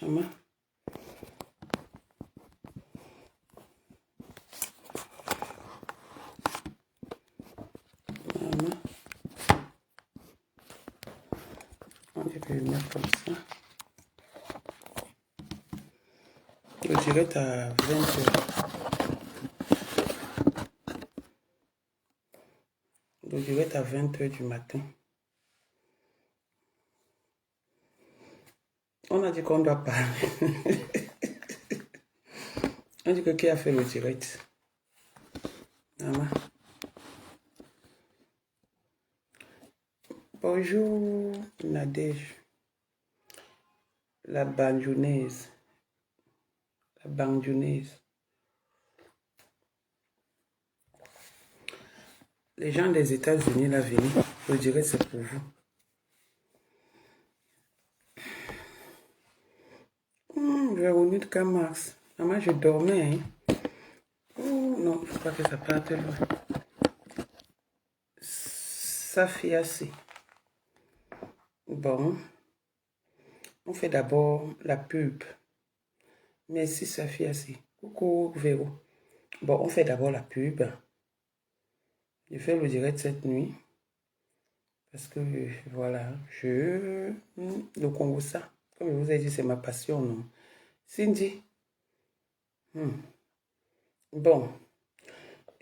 Maman. Maman. On va le mettre comme ça. Je dirais à 20h. Je dirais à 20h du matin. On a dit qu'on doit parler. On dit que qui a fait le direct? Maman. Bonjour Nadège. La banjounaise. La banjounaise. Les gens des États-Unis, la venue, je dirais c'est pour vous. Véronique Camarx. Maman, je dormais. Hein. Oh, non, il ne faut pas que ça parte loin. Safia C. Bon. On fait d'abord la pub. Merci Safia C. Coucou Véro. Bon, on fait d'abord la pub. Je fais le direct cette nuit. Parce que, voilà, le Congo, ça. Comme je vous ai dit, c'est ma passion, non? Cindy. Bon.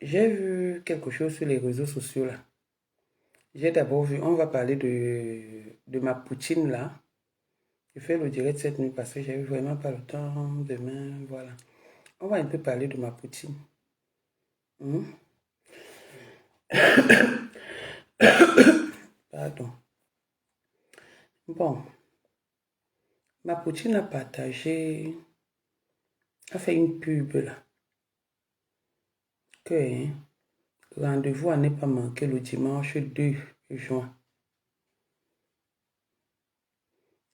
J'ai vu quelque chose sur les réseaux sociaux, là. J'ai d'abord vu, on va parler de ma poutine, là. Je fais le direct cette nuit parce que j'ai eu vraiment pas le temps. Demain, voilà. On va un peu parler de ma poutine. Pardon. Bon. Ma poutine a partagé, a fait une pub, là. Que rendez-vous à ne pas manquer le dimanche 2 juin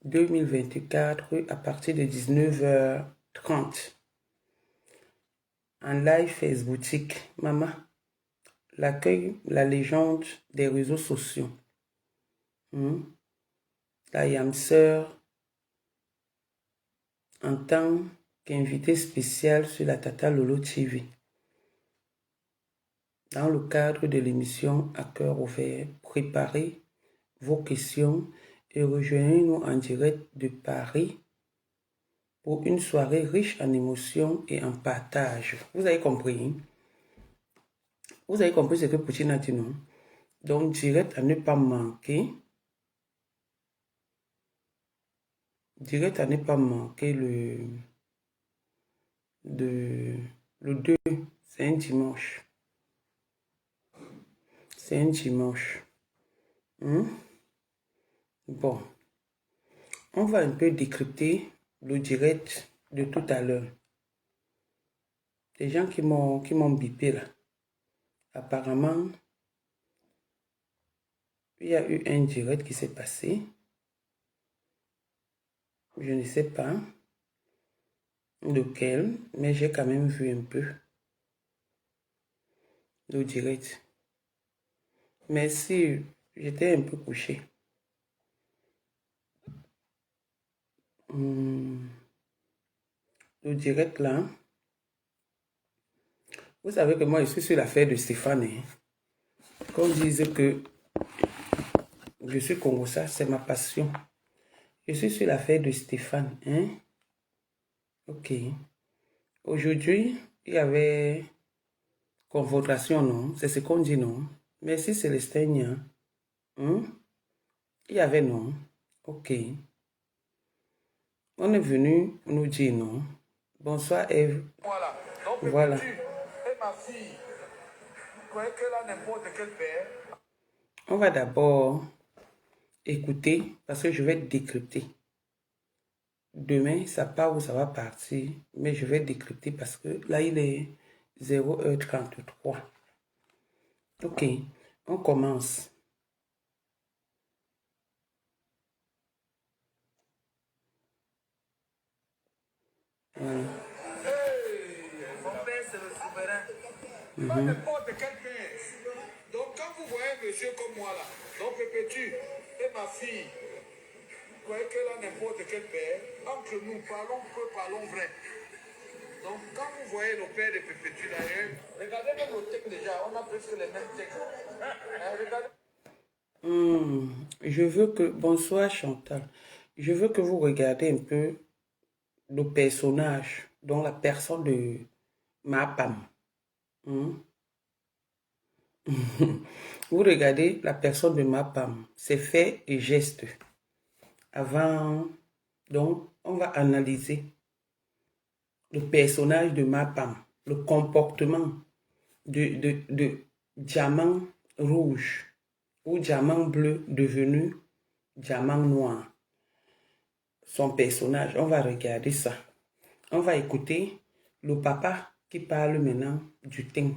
2024 à partir de 19h30 en live Facebook. Maman, l'accueil, la légende des réseaux sociaux. La Yamseur en tant qu'invité spécial sur la Tata Lolo TV. Dans le cadre de l'émission À cœur ouvert, préparez vos questions et rejoignez-nous en direct de Paris pour une soirée riche en émotions et en partage. Vous avez compris? Vous avez compris ce que Poutine a dit, non? Donc, direct à ne pas manquer. Direct à ne pas manquer le 2. C'est un dimanche. C'est un dimanche. Bon. On va un peu décrypter le direct de tout à l'heure. Les gens qui m'ont bipé là. Apparemment, il y a eu un direct qui s'est passé. Je ne sais pas lequel, mais j'ai quand même vu un peu le direct. Mais si j'étais un peu couché. Le direct là. Vous savez que moi je suis sur l'affaire de Stéphane. Qu'on dise que je suis Congossa, c'est ma passion. Je suis sur l'affaire de Stéphane. Ok. Aujourd'hui, il y avait convocation, non? C'est ce qu'on dit, non? Merci Célestin. Il y avait non? Ok. On est venu nous dire non. Bonsoir Eve. Voilà. Donc, voilà. Et ma fille, vous croyez qu'elle a n'importe quel père? On va d'abord écouter parce que je vais décrypter. Demain, ça part ou ça va partir, mais je vais décrypter parce que là, il est 0h33. Ok, on commence. Voilà. Hey, mon père, c'est le souverain. Pas n'importe quel père. Donc, quand vous voyez un monsieur comme moi là, donc Pépétu et ma fille, croyez qu'elle a n'importe quel père. Entre nous, parlons peu, parlons vrai. Donc, quand vous voyez nos pères de Perpétue d'ailleurs, regardez même nos textes déjà, on a presque les mêmes textes. Regardez. Je veux que... Bonsoir Chantal. Je veux que vous regardiez un peu le personnage, dont la personne de Mapam. Hmm. Vous regardez la personne de Mapam, ses faits et gestes. Avant, donc, on va analyser le personnage de Mapam, le comportement de diamant rouge ou diamant bleu devenu diamant noir. Son personnage, on va regarder ça. On va écouter le papa qui parle maintenant du teint.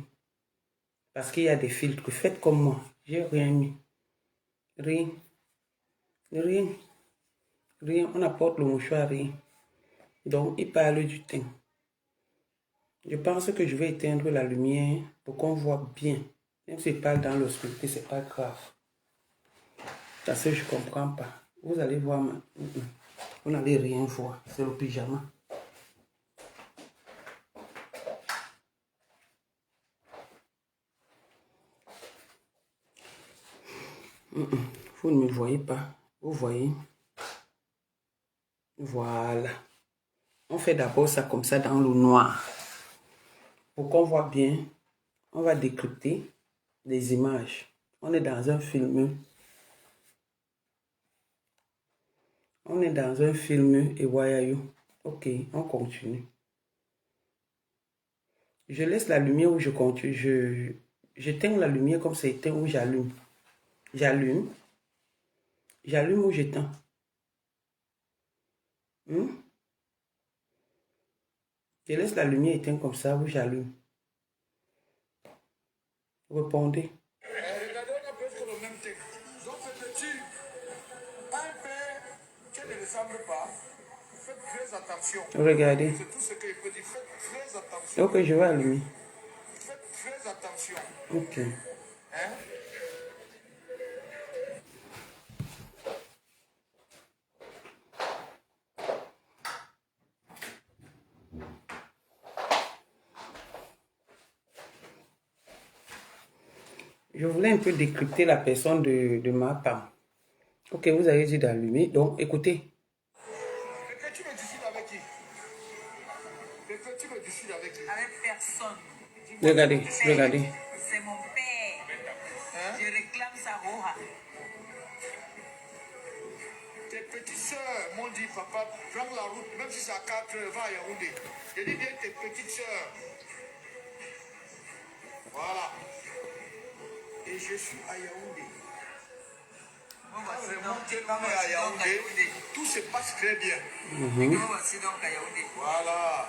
Parce qu'il y a des filtres. Faites comme moi. J'ai rien mis. Rien. Rien. Rien. On apporte le mouchoir, rien. Donc, il parle du teint. Je pense que je vais éteindre la lumière pour qu'on voit bien. Même s'il parle dans l'obscurité, c'est pas grave. Parce que je comprends pas. Vous allez voir, vous n'allez rien voir. C'est le pyjama. Vous ne me voyez pas. Vous voyez. Voilà. On fait d'abord ça comme ça dans le noir. Pour qu'on voit bien, on va décrypter les images. On est dans un film. On est dans un film et voyez. Ok, on continue. Je laisse la lumière où je continue. J'éteins la lumière comme c'est éteint où j'allume. J'allume. J'allume où j'éteins. Je laisse la lumière éteinte comme ça où j'allume. Répondez. Regardez, on a presque le même texte. Donc, petit, un père qui ne ressemble pas, faites très attention. Regardez. C'est tout ce que je peux dire. Faites très attention. Ok, je vais allumer. Faites très attention. Ok. Hein? Je voulais un peu décrypter la personne de ma femme. Ok, vous avez dit d'allumer. Donc, écoutez. Tu me discutes avec qui? Tu me discutes avec qui? Avec personne. Regardez, regardez. C'est mon père. Hein? Je réclame sa roha. Tes petites soeurs m'ont dit, papa, prends la route, même si c'est à 4 heures, va à Yaoundé. Je dis bien tes petites soeurs. Voilà. Et je suis à Yaoundé. Quand on est à Yaoundé, tout se passe très bien. Voici donc à Yaoundé. Voilà.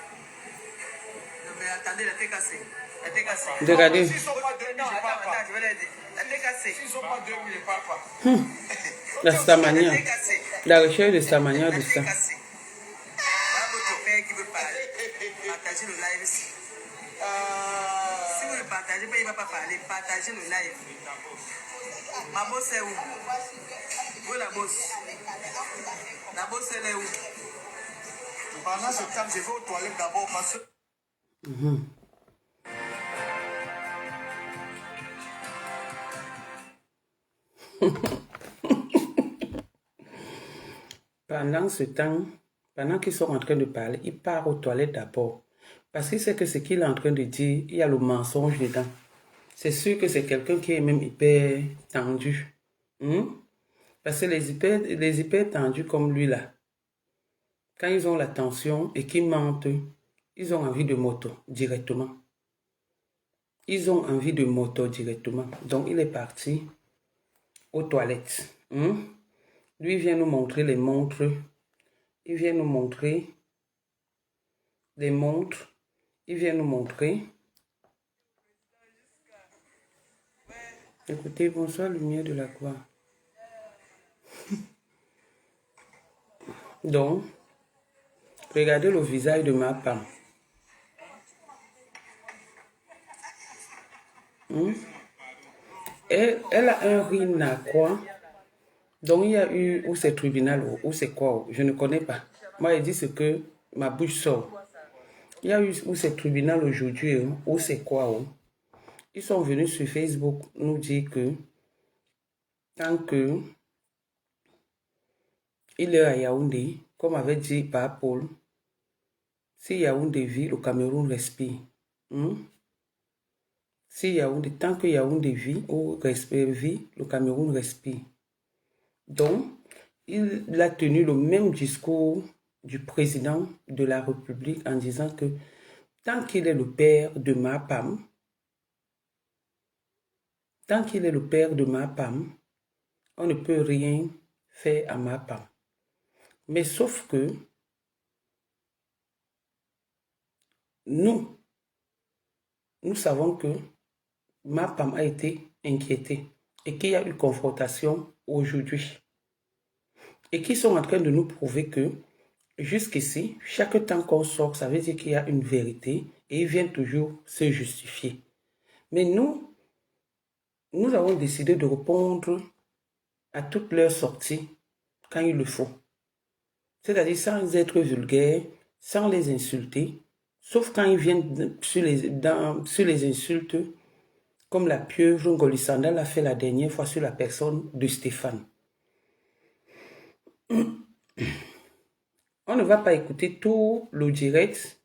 Non, mais attendez, la tête cassée. La tête cassée. Regardez. S'ils ne sont pas 2000, je parle pas. Je vais les dire. La tête cassée. S'ils ne sont pas 2000, je parle pas. La Stamania. La recherche de Stamania de ça. Là, votre père qui veut parler, partagez le live ici. Si vous ne partagez pas, il ne va pas parler. Partagez le live. Ma bosse est où? Où est la bosse? La bosse, elle est où? Pendant ce temps, je vais aux toilettes d'abord parce que... Pendant ce temps, pendant qu'ils sont en train de parler, il part aux toilettes d'abord. Parce qu'il sait que ce qu'il est en train de dire, il y a le mensonge dedans. C'est sûr que c'est quelqu'un qui est même hyper tendu. Parce que les hyper tendus comme lui là, quand ils ont la tension et qu'ils mentent, ils ont envie de moto directement. Ils ont envie de moto directement. Donc il est parti aux toilettes. Lui, il vient nous montrer les montres. Il vient nous montrer les montres. Il vient nous montrer. Écoutez, bonsoir, lumière de la gloire. Donc, regardez le visage de ma femme. Elle a un riz narquois Donc, il y a eu, ou c'est tribunal, ou c'est quoi, je ne connais pas. Moi, il dit ce que ma bouche sort. Il y a eu, ou c'est tribunal aujourd'hui, ou c'est quoi. Ils sont venus sur Facebook nous dire que tant que il est à Yaoundé, comme avait dit par Paul, si Yaoundé vit, le Cameroun respire. Si Yaoundé, tant que Yaoundé vit ou vit, le Cameroun respire. Donc, il a tenu le même discours du président de la République en disant que tant qu'il est le père de Mahpam, tant qu'il est le père de Mahpam, on ne peut rien faire à Mahpam. Mais sauf que nous savons que Mahpam a été inquiété et qu'il y a eu confrontation aujourd'hui. Et qu'ils sont en train de nous prouver que jusqu'ici, chaque temps qu'on sort, ça veut dire qu'il y a une vérité et ils viennent toujours se justifier. Mais nous avons décidé de répondre à toutes leurs sorties quand il le faut. C'est-à-dire sans être vulgaire, sans les insulter, sauf quand ils viennent sur les insultes, comme la pieuvre Ngolisanda l'a fait la dernière fois sur la personne de Stéphane. On ne va pas écouter tout le direct.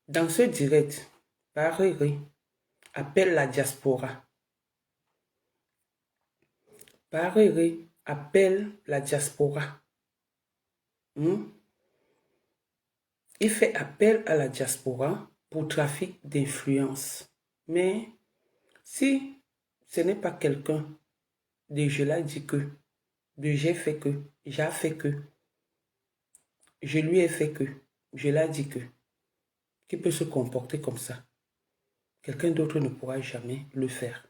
Dans ce direct, Paréré appelle la diaspora. Paréré appelle la diaspora. Il fait appel à la diaspora pour trafic d'influence. Mais si ce n'est pas quelqu'un de je l'ai dit que, de j'ai fait que, j'ai fait que, je lui ai fait que, je l'ai dit que, qui peut se comporter comme ça, quelqu'un d'autre ne pourra jamais le faire.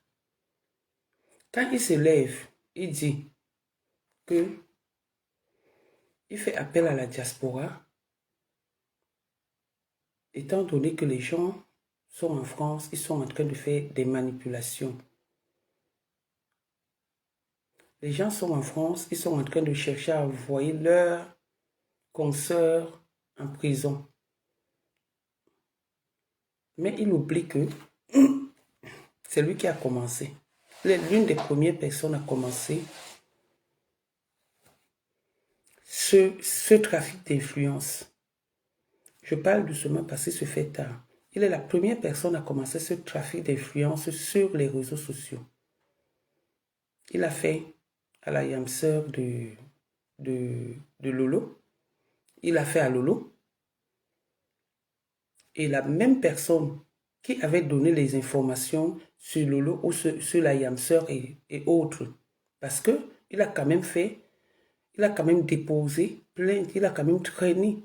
Quand il se lève, il dit que il fait appel à la diaspora, étant donné que les gens sont en France, ils sont en train de faire des manipulations. Les gens sont en France, ils sont en train de chercher à envoyer leurs consoeurs en prison. Mais il oublie que c'est lui qui a commencé. L'une des premières personnes à commencer ce trafic d'influence. Je parle doucement parce que ce fait tard. Il est la première personne à commencer ce trafic d'influence sur les réseaux sociaux. Il a fait à la yamseur de Lolo. Il a fait à Lolo. Et la même personne qui avait donné les informations sur Lolo ou sur la yamseur et autres. Parce qu'il a quand même fait, il a quand même déposé plainte, il a quand même traîné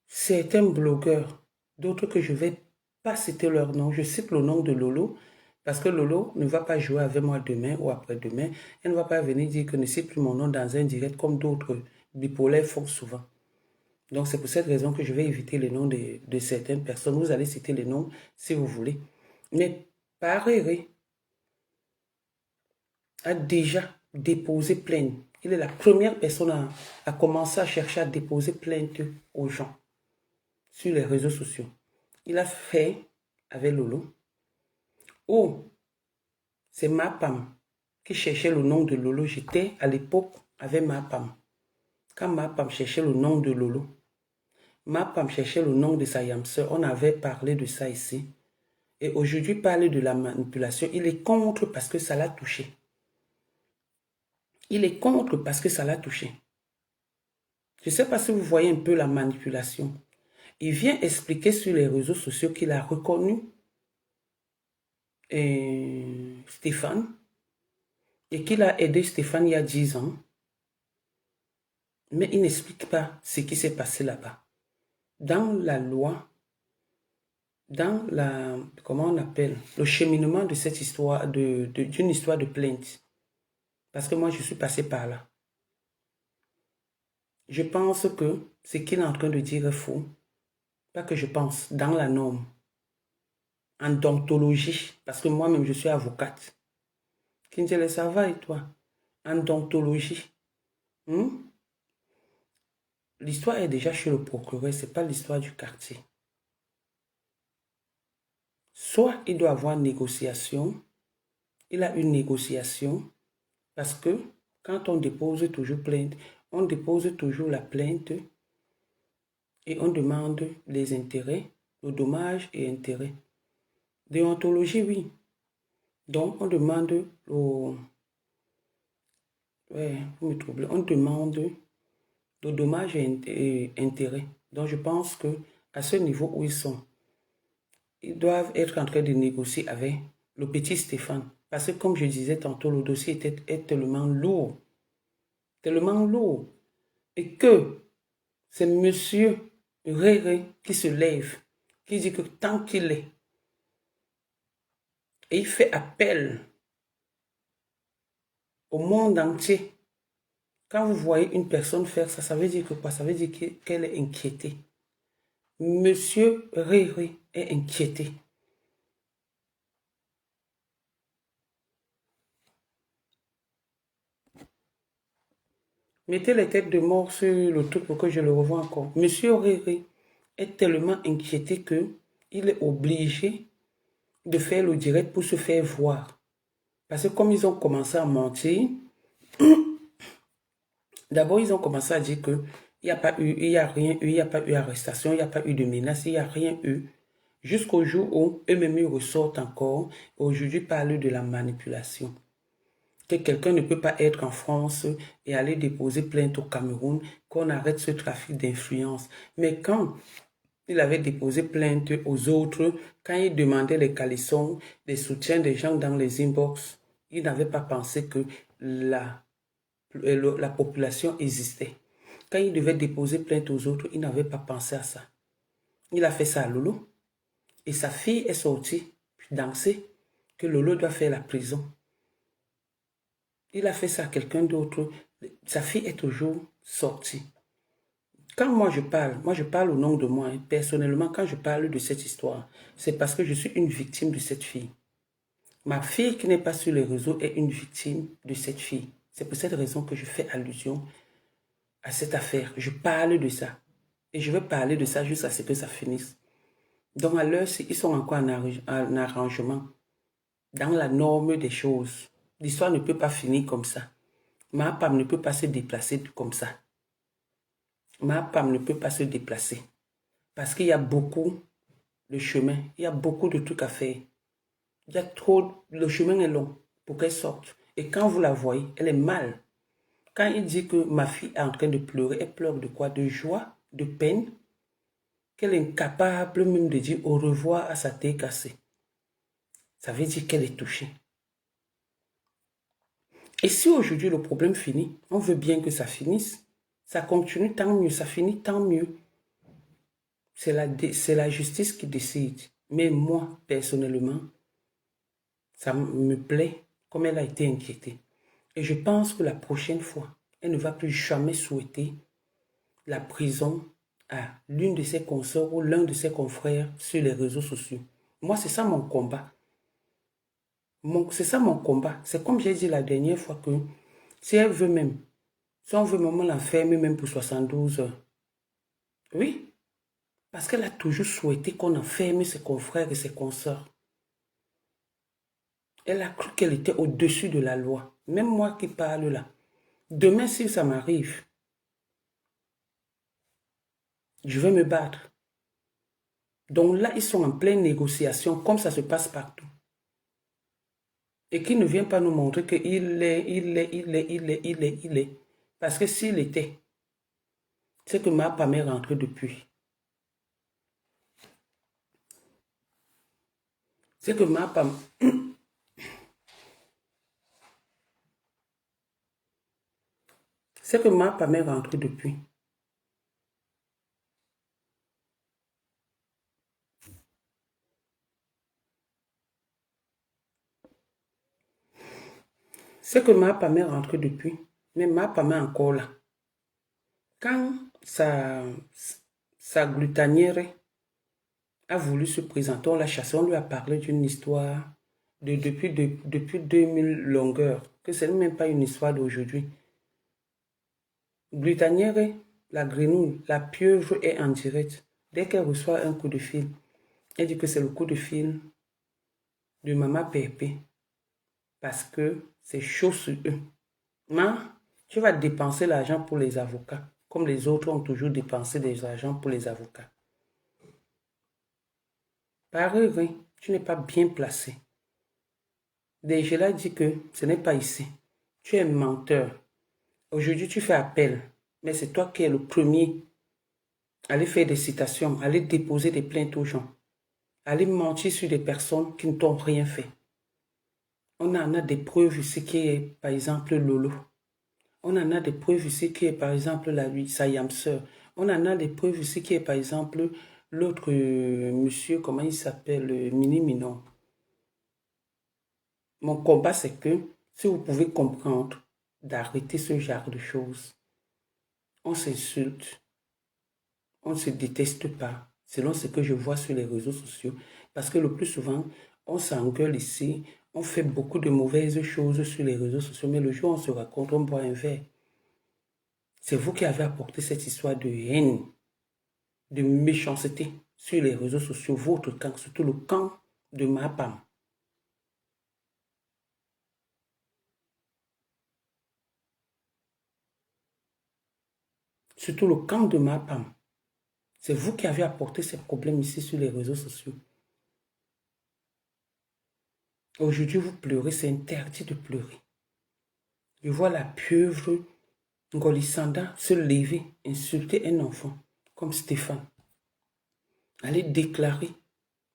certains blogueurs, d'autres que je ne vais pas citer leur nom. Je cite le nom de Lolo parce que Lolo ne va pas jouer avec moi demain ou après-demain. Elle ne va pas venir dire que ne cite plus mon nom dans un direct comme d'autres bipolaires font souvent. Donc c'est pour cette raison que je vais éviter les noms de certaines personnes. Vous allez citer les noms si vous voulez. Mais Paréré a déjà déposé plainte. Il est la première personne à commencer à chercher à déposer plainte aux gens sur les réseaux sociaux. Il a fait avec Lolo. Oh, c'est Mahpam qui cherchait le nom de Lolo. J'étais à l'époque avec Mahpam. Quand Mahpam cherchait le nom de Lolo, Mahpam cherchait le nom de sa yamseur. On avait parlé de ça ici. Et aujourd'hui, parler de la manipulation, il est contre parce que ça l'a touché. Il est contre parce que ça l'a touché. Je ne sais pas si vous voyez un peu la manipulation. Il vient expliquer sur les réseaux sociaux qu'il a reconnu Stéphane et qu'il a aidé Stéphane il y a 10 ans. Mais il n'explique pas ce qui s'est passé là-bas. Dans la loi, dans la, comment on appelle, le cheminement de cette histoire, d'une histoire de plainte. Parce que moi, je suis passé par là. Je pense que ce qu'il est en train de dire est faux. Pas que je pense, dans la norme. En dontologie, parce que moi-même, je suis avocate. Kinjele, ça va et toi? en odontologie. L'histoire est déjà chez le procureur, ce n'est pas l'histoire du quartier. Soit il doit avoir une négociation, il a une négociation, parce que quand on dépose toujours plainte, on dépose toujours la plainte et on demande les intérêts, le dommage et intérêts. Déontologie, oui. Donc, on demande au... Ouais, vous me troublez. On demande le dommage et intérêt. Donc, je pense que à ce niveau où ils sont, ils doivent être en train de négocier avec le petit Stéphane. Parce que, comme je disais tantôt, le dossier est tellement lourd. Tellement lourd. Et que c'est monsieur Réré qui se lève, qui dit que tant qu'il est, et il fait appel au monde entier. Quand vous voyez une personne faire ça, ça veut dire que quoi? Ça veut dire qu'elle est inquiétée. Monsieur Réré est inquiété. Mettez les têtes de mort sur le truc pour que je le revoie encore. Monsieur Réré est tellement inquiété que il est obligé de faire le direct pour se faire voir. Parce que comme ils ont commencé à mentir, d'abord ils ont commencé à dire que il n'y a pas eu, il n'y a rien eu, il n'y a pas eu arrestation, il n'y a pas eu de menace, il n'y a rien eu. Jusqu'au jour où eux-mêmes ils ressortent encore, aujourd'hui parlent de la manipulation. Que quelqu'un ne peut pas être en France et aller déposer plainte au Cameroun, qu'on arrête ce trafic d'influence. Mais quand il avait déposé plainte aux autres, quand il demandait les calissons, les soutiens des gens dans les inbox, il n'avait pas pensé que la population existait. Quand il devait déposer plainte aux autres, il n'avait pas pensé à ça. Il a fait ça à Lolo. Et sa fille est sortie, puis danser, que Lolo doit faire la prison. Il a fait ça à quelqu'un d'autre. Sa fille est toujours sortie. Quand moi je parle au nom de moi. Personnellement, quand je parle de cette histoire, c'est parce que je suis une victime de cette fille. Ma fille qui n'est pas sur les réseaux est une victime de cette fille. C'est pour cette raison que je fais allusion à cette affaire. Je parle de ça. Et je vais parler de ça jusqu'à ce que ça finisse. Donc à l'heure, ils sont encore en arrangement. Dans la norme des choses. L'histoire ne peut pas finir comme ça. Ma Pam ne peut pas se déplacer comme ça. Ma Pam ne peut pas se déplacer. Parce qu'il y a beaucoup de chemin. Il y a beaucoup de trucs à faire. Il y a trop... Le chemin est long pour qu'elle sorte. Et quand vous la voyez, elle est mal. Quand il dit que ma fille est en train de pleurer, elle pleure de quoi? De joie, de peine, qu'elle est incapable même de dire au revoir à sa tête cassée. Ça veut dire qu'elle est touchée. Et si aujourd'hui le problème finit, on veut bien que ça finisse, ça continue, tant mieux, ça finit, tant mieux. C'est la justice qui décide. Mais moi, personnellement, ça me plaît comme elle a été inquiétée. Et je pense que la prochaine fois, elle ne va plus jamais souhaiter la prison à l'une de ses consoeurs ou l'un de ses confrères sur les réseaux sociaux. Moi, c'est ça mon combat. C'est ça mon combat. C'est comme j'ai dit la dernière fois que si elle veut même, si on veut même l'enfermer même pour 72 heures, oui, parce qu'elle a toujours souhaité qu'on enferme ses confrères et ses consoeurs. Elle a cru qu'elle était au-dessus de la loi. Même moi qui parle là. Demain, si ça m'arrive, je vais me battre. Donc là, ils sont en pleine négociation, comme ça se passe partout. Et qui ne vient pas nous montrer qu'il est. Parce que s'il était, c'est que ma femme est rentrée depuis. C'est que ma femme... C'est que ma femme est rentrée depuis. C'est que ma femme est rentrée depuis. Mais ma femme est encore là. Quand sa glutanière a voulu se présenter, on l'a chassé, on lui a parlé d'une histoire depuis 2000 longueurs, que ce n'est même pas une histoire d'aujourd'hui. Glutanière, la grenouille, la pieuvre est en direct. Dès qu'elle reçoit un coup de fil, elle dit que c'est le coup de fil de Maman Pépé. Parce que c'est chaud sur eux. Mais tu vas dépenser l'argent pour les avocats, comme les autres ont toujours dépensé des argent pour les avocats. Par erreur, tu n'es pas bien placé. Déjà dit que ce n'est pas ici. Tu es menteur. Aujourd'hui, tu fais appel, mais c'est toi qui es le premier à aller faire des citations, à aller déposer des plaintes aux gens, à aller mentir sur des personnes qui ne t'ont rien fait. On en a des preuves ici qui est, par exemple, Lolo. On en a des preuves ici qui est, par exemple, la Sayam Sœur. On en a des preuves ici qui est, par exemple, l'autre monsieur, comment il s'appelle, Mini Minon. Mon combat, c'est que si vous pouvez comprendre d'arrêter ce genre de choses, on s'insulte, on ne se déteste pas, selon ce que je vois sur les réseaux sociaux. Parce que le plus souvent, on s'engueule ici, on fait beaucoup de mauvaises choses sur les réseaux sociaux, mais le jour où on se rencontre, on boit un verre. C'est vous qui avez apporté cette histoire de haine, de méchanceté sur les réseaux sociaux, votre camp, surtout le camp de Mapam. Surtout le camp de Mapam. C'est vous qui avez apporté ces problèmes ici sur les réseaux sociaux. Aujourd'hui, vous pleurez, c'est interdit de pleurer. Je vois la pieuvre Ngolisanda se lever, insulter un enfant comme Stéphane. Aller déclarer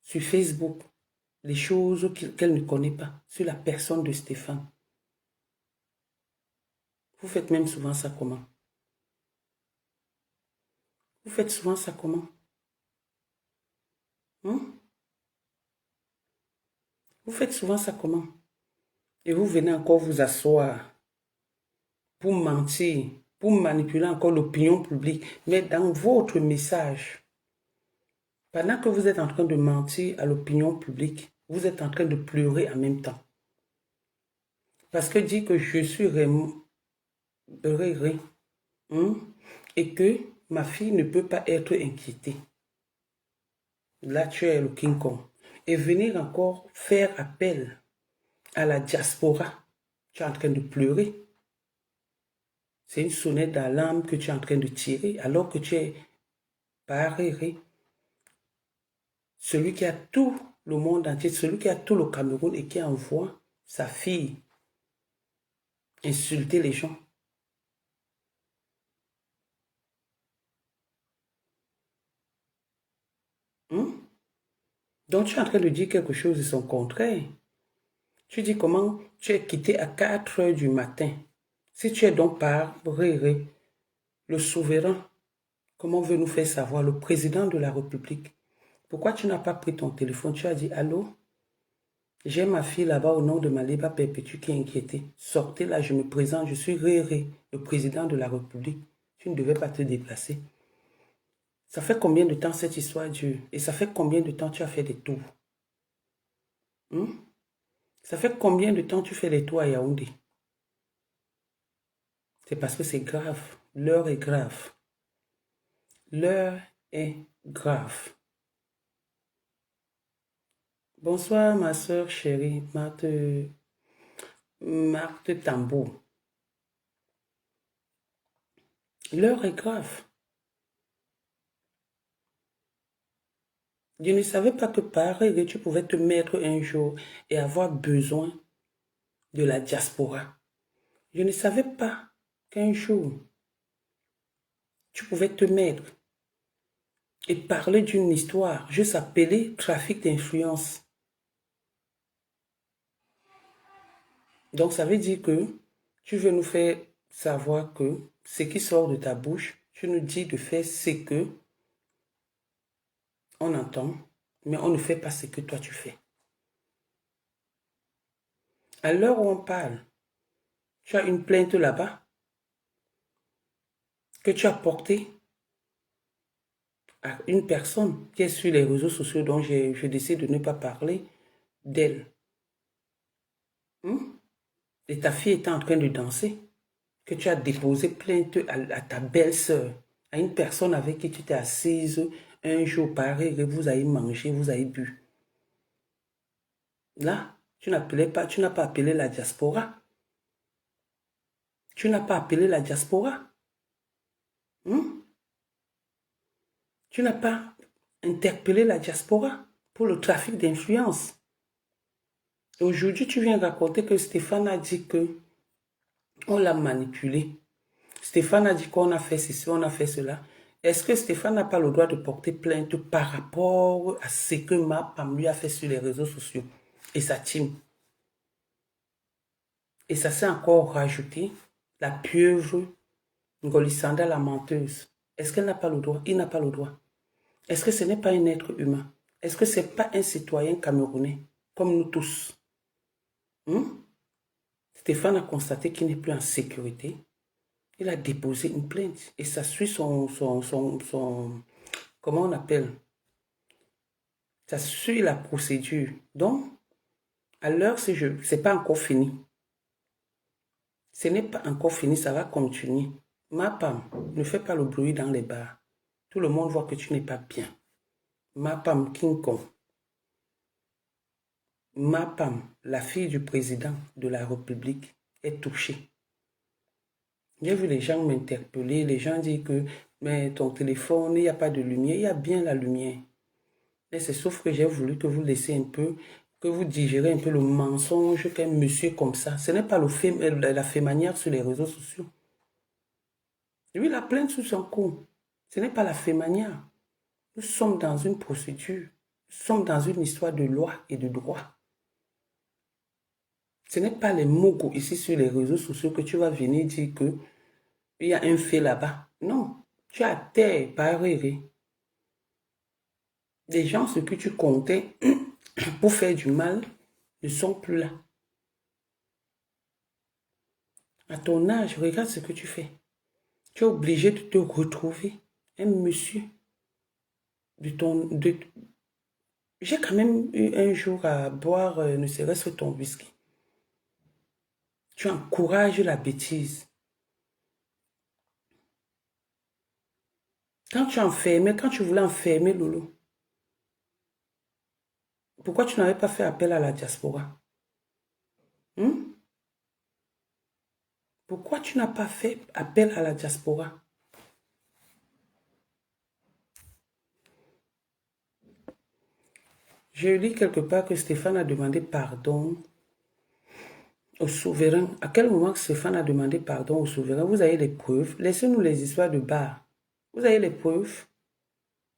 sur Facebook les choses qu'elle ne connaît pas sur la personne de Stéphane. Vous faites même souvent ça comment? Vous faites souvent ça comment? Vous faites souvent ça comment? Et vous venez encore vous asseoir pour mentir, pour manipuler encore l'opinion publique. Mais dans votre message, pendant que vous êtes en train de mentir à l'opinion publique, vous êtes en train de pleurer en même temps. Parce que dit que je suis et que ma fille ne peut pas être inquiétée. Là, tu es le King Kong. Et venir encore faire appel à la diaspora. Tu es en train de pleurer. C'est une sonnette d'alarme que tu es en train de tirer alors que tu es paréré. Celui qui a tout le monde entier, celui qui a tout le Cameroun et qui envoie sa fille insulter les gens. Donc tu es en train de dire quelque chose de son contraire. Tu dis comment tu es quitté à 4 heures du matin. Si tu es donc paréré, le souverain, comment veut nous faire savoir, le président de la République, pourquoi tu n'as pas pris ton téléphone? Tu as dit, allô? J'ai ma fille là-bas au nom de Maliba Perpétue qui est inquiétée. Sortez là, je me présente, je suis Réré, le président de la République. Tu ne devais pas te déplacer. Ça fait combien de temps cette histoire dure? Et ça fait combien de temps tu as fait des tours? Ça fait combien de temps tu fais des tours à Yaoundé? C'est parce que c'est grave. L'heure est grave. L'heure est grave. Bonsoir ma soeur chérie, Marthe Tambour. L'heure est grave. Je ne savais pas que pareil, tu pouvais te mettre un jour et avoir besoin de la diaspora. Je ne savais pas qu'un jour, tu pouvais te mettre et parler d'une histoire, juste appelée trafic d'influence. Donc ça veut dire que tu veux nous faire savoir que ce qui sort de ta bouche, tu nous dis de faire ce que on entend, mais on ne fait pas ce que toi tu fais. À l'heure où on parle, tu as une plainte là-bas que tu as portée à une personne qui est sur les réseaux sociaux dont je décide de ne pas parler d'elle. Et ta fille était en train de danser, que tu as déposé plainte à ta belle-sœur, à une personne avec qui tu t'es assise un jour pareil, et vous avez mangé, vous avez bu. Là, tu n'as pas appelé la diaspora. Tu n'as pas appelé la diaspora. Tu n'as pas interpellé la diaspora pour le trafic d'influence. Aujourd'hui, tu viens raconter que Stéphane a dit que on l'a manipulé. Stéphane a dit qu'on a fait ceci, on a fait cela. Est-ce que Stéphane n'a pas le droit de porter plainte par rapport à ce que Mapam lui a fait sur les réseaux sociaux et sa team? Et ça s'est encore rajouté la pieuvre Ngolisanda, la menteuse. Est-ce qu'elle n'a pas le droit? Il n'a pas le droit. Est-ce que ce n'est pas un être humain? Est-ce que ce n'est pas un citoyen camerounais, comme nous tous? Stéphane a constaté qu'il n'est plus en sécurité. Il a déposé une plainte. Et ça suit comment on appelle? Ça suit la procédure. Donc, à l'heure, c'est pas encore fini. Ce n'est pas encore fini, ça va continuer. Mapam, ne fais pas le bruit dans les bars. Tout le monde voit que tu n'es pas bien. Mapam King Kong. Mapam, la fille du président de la République, est touchée. J'ai vu les gens m'interpeller, les gens disent que mais ton téléphone, il n'y a pas de lumière. Il y a bien la lumière. Mais c'est sauf que j'ai voulu que vous laissiez un peu, que vous digérez un peu le mensonge qu'un monsieur comme ça. Ce n'est pas la fait manière sur les réseaux sociaux. Lui, il a plainte sous son cou. Ce n'est pas la fait manière. Nous sommes dans une procédure. Nous sommes dans une histoire de loi et de droit. Ce n'est pas les mogos ici sur les réseaux sociaux que tu vas venir dire que il y a un fait là-bas. Non, tu as terre par rêver. Les gens, ce que tu comptais pour faire du mal, ne sont plus là. À ton âge, regarde ce que tu fais. Tu es obligé de te retrouver. Un monsieur j'ai quand même eu un jour à boire, ne serait-ce que ton whisky. Tu encourages la bêtise. Quand tu voulais enfermer Lolo, pourquoi tu n'avais pas fait appel à la diaspora? Pourquoi tu n'as pas fait appel à la diaspora? Je lis quelque part que Stéphane a demandé pardon au souverain. À quel moment Stéphane a demandé pardon au souverain? Vous avez les preuves. Laissez-nous les histoires de bar. Vous avez les preuves.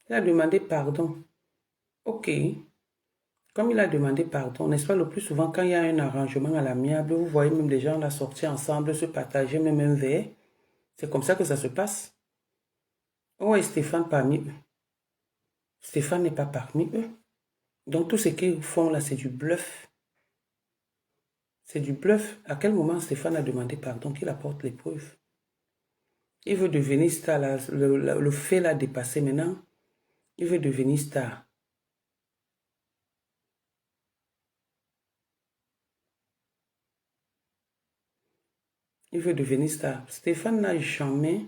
Il a demandé pardon. Ok. Comme il a demandé pardon, n'est-ce pas, le plus souvent quand il y a un arrangement à l'amiable, vous voyez même les gens la sortir ensemble, se partager même un verre. C'est comme ça que ça se passe. Oh, et Stéphane parmi eux. Stéphane n'est pas parmi eux. Donc tout ce qu'ils font là, c'est du bluff. C'est du bluff. À quel moment Stéphane a demandé pardon, qu'il apporte les preuves? Il veut devenir star, là, le fait l'a dépassé maintenant. Il veut devenir star. Il veut devenir star. Stéphane n'a jamais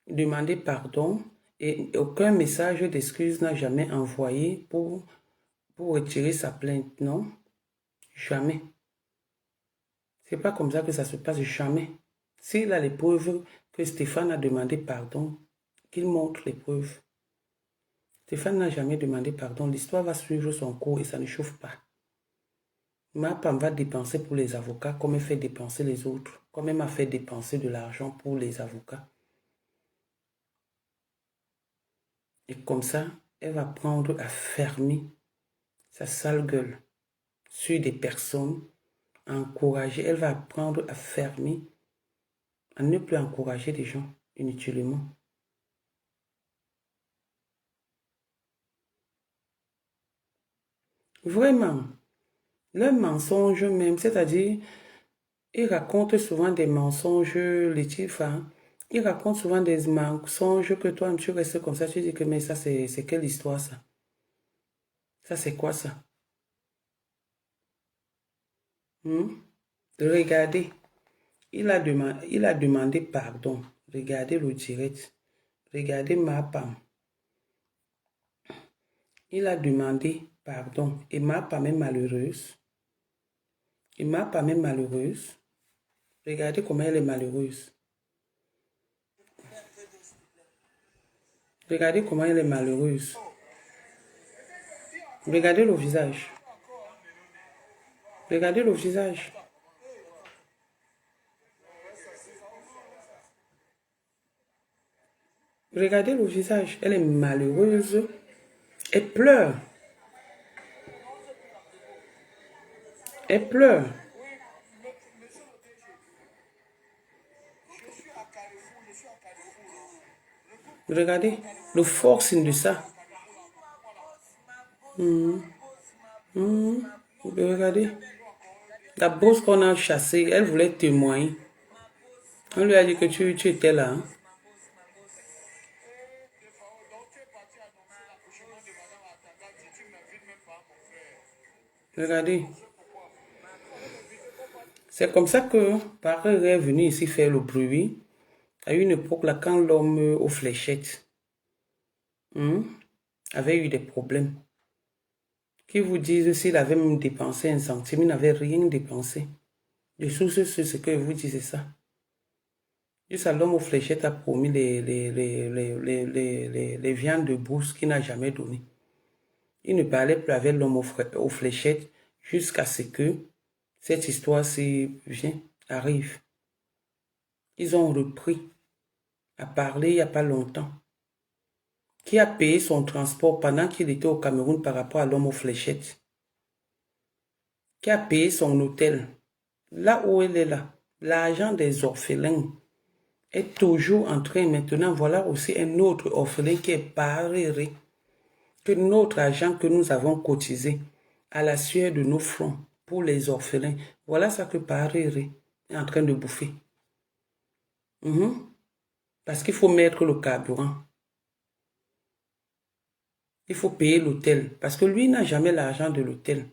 demandé pardon et aucun message d'excuse n'a jamais envoyé pour retirer sa plainte. Non, jamais. C'est pas comme ça que ça se passe, jamais. S'il a les preuves que Stéphane a demandé pardon, qu'il montre les preuves. Stéphane n'a jamais demandé pardon. L'histoire va suivre son cours et ça ne chauffe pas. Mapam va dépenser pour les avocats comme elle fait dépenser les autres, comme elle m'a fait dépenser de l'argent pour les avocats. Et comme ça, elle va prendre à fermer sa sale gueule sur des personnes, à encourager. Elle va apprendre à fermer, à ne plus encourager les gens inutilement. Vraiment, le mensonge même, c'est-à-dire, ils racontent souvent des mensonges, les chiffres, hein. Ils racontent souvent des mensonges que toi, tu restes comme ça, tu dis que mais ça, c'est quelle histoire ça? Ça, c'est quoi ça? Regardez. Il a demandé pardon. Regardez le direct. Regardez ma Pam. Il a demandé pardon. Et ma Pam est malheureuse. Et ma Pam est malheureuse. Regardez comment elle est malheureuse. Regardez comment elle est malheureuse. Regardez le visage. Regardez le visage. Regardez le visage. Elle est malheureuse. Elle pleure. Elle pleure. Regardez le forcing de ça. Regardez. La bosse qu'on a chassée, elle voulait témoigner. On lui a dit que tu étais là. Hein? Regardez. C'est comme ça que Paris est venu ici faire le bruit. À une époque, là, quand l'homme aux fléchettes avait eu des problèmes. Qui vous disent s'il avait même dépensé 1 centime, il n'avait rien dépensé. De source sur ce que vous disez ça. Juste à l'homme aux fléchettes a promis les viandes de bourse qu'il n'a jamais donné. Il ne parlait plus avec l'homme aux fléchettes jusqu'à ce que cette histoire-ci arrive. Ils ont repris à parler il n'y a pas longtemps. Qui a payé son transport pendant qu'il était au Cameroun par rapport à l'homme aux fléchettes? Qui a payé son hôtel? Là où elle est là, l'argent des orphelins est toujours en train maintenant. Voilà aussi un autre orphelin qui est barré. Que notre argent que nous avons cotisé à la sueur de nos fronts pour les orphelins, voilà ça que Paréré est en train de bouffer. Parce qu'il faut mettre le carburant. Il faut payer l'hôtel. Parce que lui n'a jamais l'argent de l'hôtel.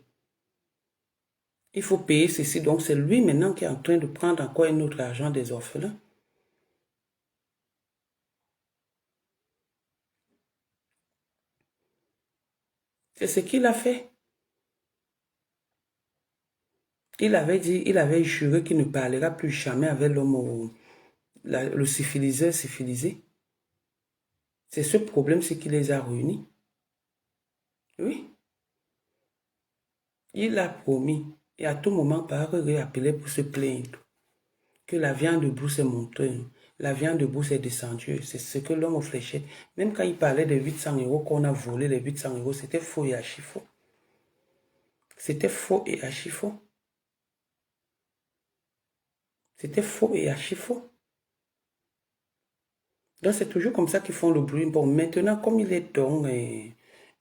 Il faut payer ceci. Donc c'est lui maintenant qui est en train de prendre encore un autre argent des orphelins. C'est ce qu'il a fait. Il avait dit, il avait juré qu'il ne parlera plus jamais avec l'homme, le syphilisé. C'est ce problème, c'est qui les a réunis. Oui. Il a promis, et à tout moment, Paréré appelait pour se plaindre que la viande de brousse est montée, la viande de brousse est descendue. C'est ce que l'homme aux fléchettes, même quand il parlait de 800 € qu'on a volé, les 800 €, c'était faux et archi faux. C'était faux et archi faux. C'était faux et archi faux. Donc c'est toujours comme ça qu'ils font le bruit. Bon, maintenant, comme il est donc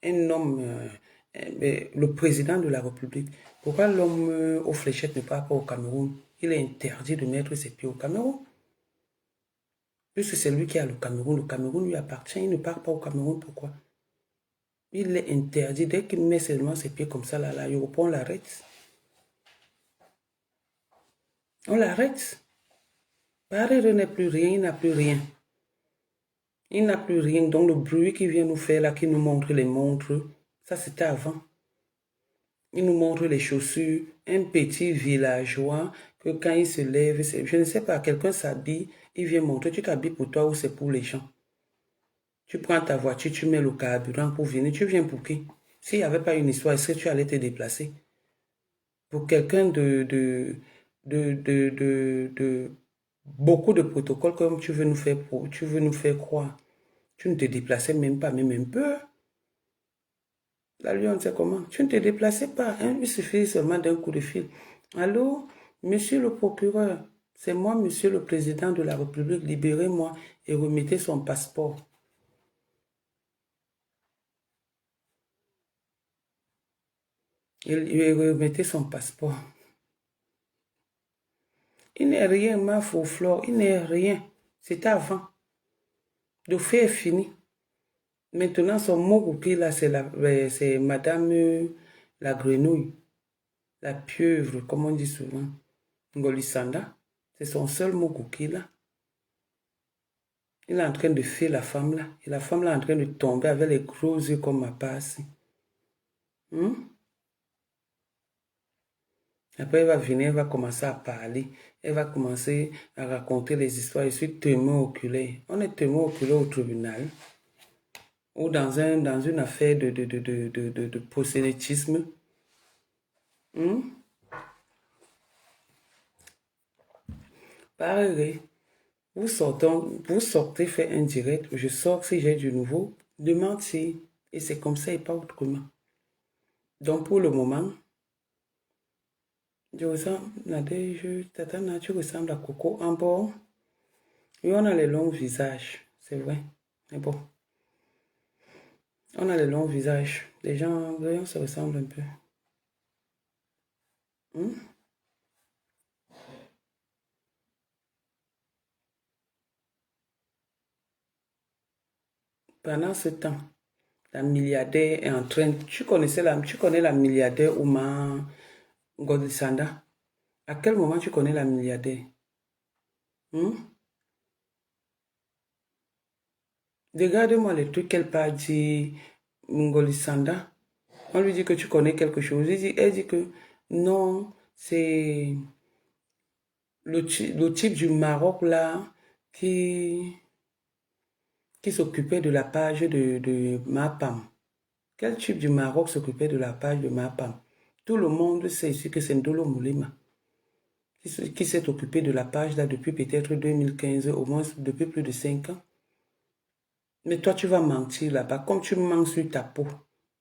un homme, le président de la République, pourquoi l'homme aux fléchettes ne part pas au Cameroun? Il est interdit de mettre ses pieds au Cameroun. Puisque c'est lui qui a le Cameroun lui appartient, il ne part pas au Cameroun, pourquoi? Il est interdit, dès qu'il met seulement ses pieds comme ça, là, on l'arrête. On l'arrête. Paréré n'est plus rien, il n'a plus rien. Il n'a plus rien, donc le bruit qu'il vient nous faire là, qui nous montre les montres, ça c'était avant. Il nous montre les chaussures, un petit villageois, que quand il se lève, je ne sais pas, quelqu'un s'habille, il vient montrer, tu t'habilles pour toi ou c'est pour les gens. Tu prends ta voiture, tu mets le carburant pour venir, tu viens pour qui? S'il n'y avait pas une histoire, est-ce que tu allais te déplacer? Pour quelqu'un de beaucoup de protocoles comme tu veux nous faire croire. Tu ne te déplaçais même pas, même un peu. La Lyon, c'est comment? Tu ne te déplaçais pas, hein? Il suffit seulement d'un coup de fil. Allô, monsieur le procureur, c'est moi, monsieur le président de la République, libérez-moi et remettez son passeport. Il remettait son passeport. Il n'est rien, ma faux flore, il n'est rien. C'était avant. Le fait est fini. Maintenant, son mot là, c'est madame la grenouille. la pieuvre, comme on dit souvent, Ngolisanda, c'est son seul Mokuki là. Il est en train de faire la femme là. Et la femme là est en train de tomber avec les gros yeux comme ma passe. Après, elle va venir, elle va commencer à parler. Elle va commencer à raconter les histoires. Je suis témoin oculaire. On est témoin oculaire au tribunal ou dans une affaire de prosélytisme. Pareil, vous sortez faire un direct. Je sors si j'ai du nouveau. De mentir. Et c'est comme ça et pas autrement. Donc, pour le moment, tu ressembles à Coco en bord. Oui, on a les longs visages, c'est vrai. Mais bon, on a les longs visages. Les gens se ressemblent un peu. Pendant ce temps, la milliardaire est en train... Tu connais la milliardaire Ouma Godisanda? À quel moment tu connais la milliardaire? Regarde-moi les trucs qu'elle parle dit Ngolisanda. On lui dit que tu connais quelque chose. Elle dit que non, c'est le type du Maroc là qui s'occupait de la page de Mapam. Quel type du Maroc s'occupait de la page de Mapam? Tout le monde sait ici que c'est Ndolo Moulema qui s'est occupé de la page là depuis peut-être 2015, au moins depuis plus de 5 ans. Mais toi, tu vas mentir là-bas, comme tu mens sur ta peau.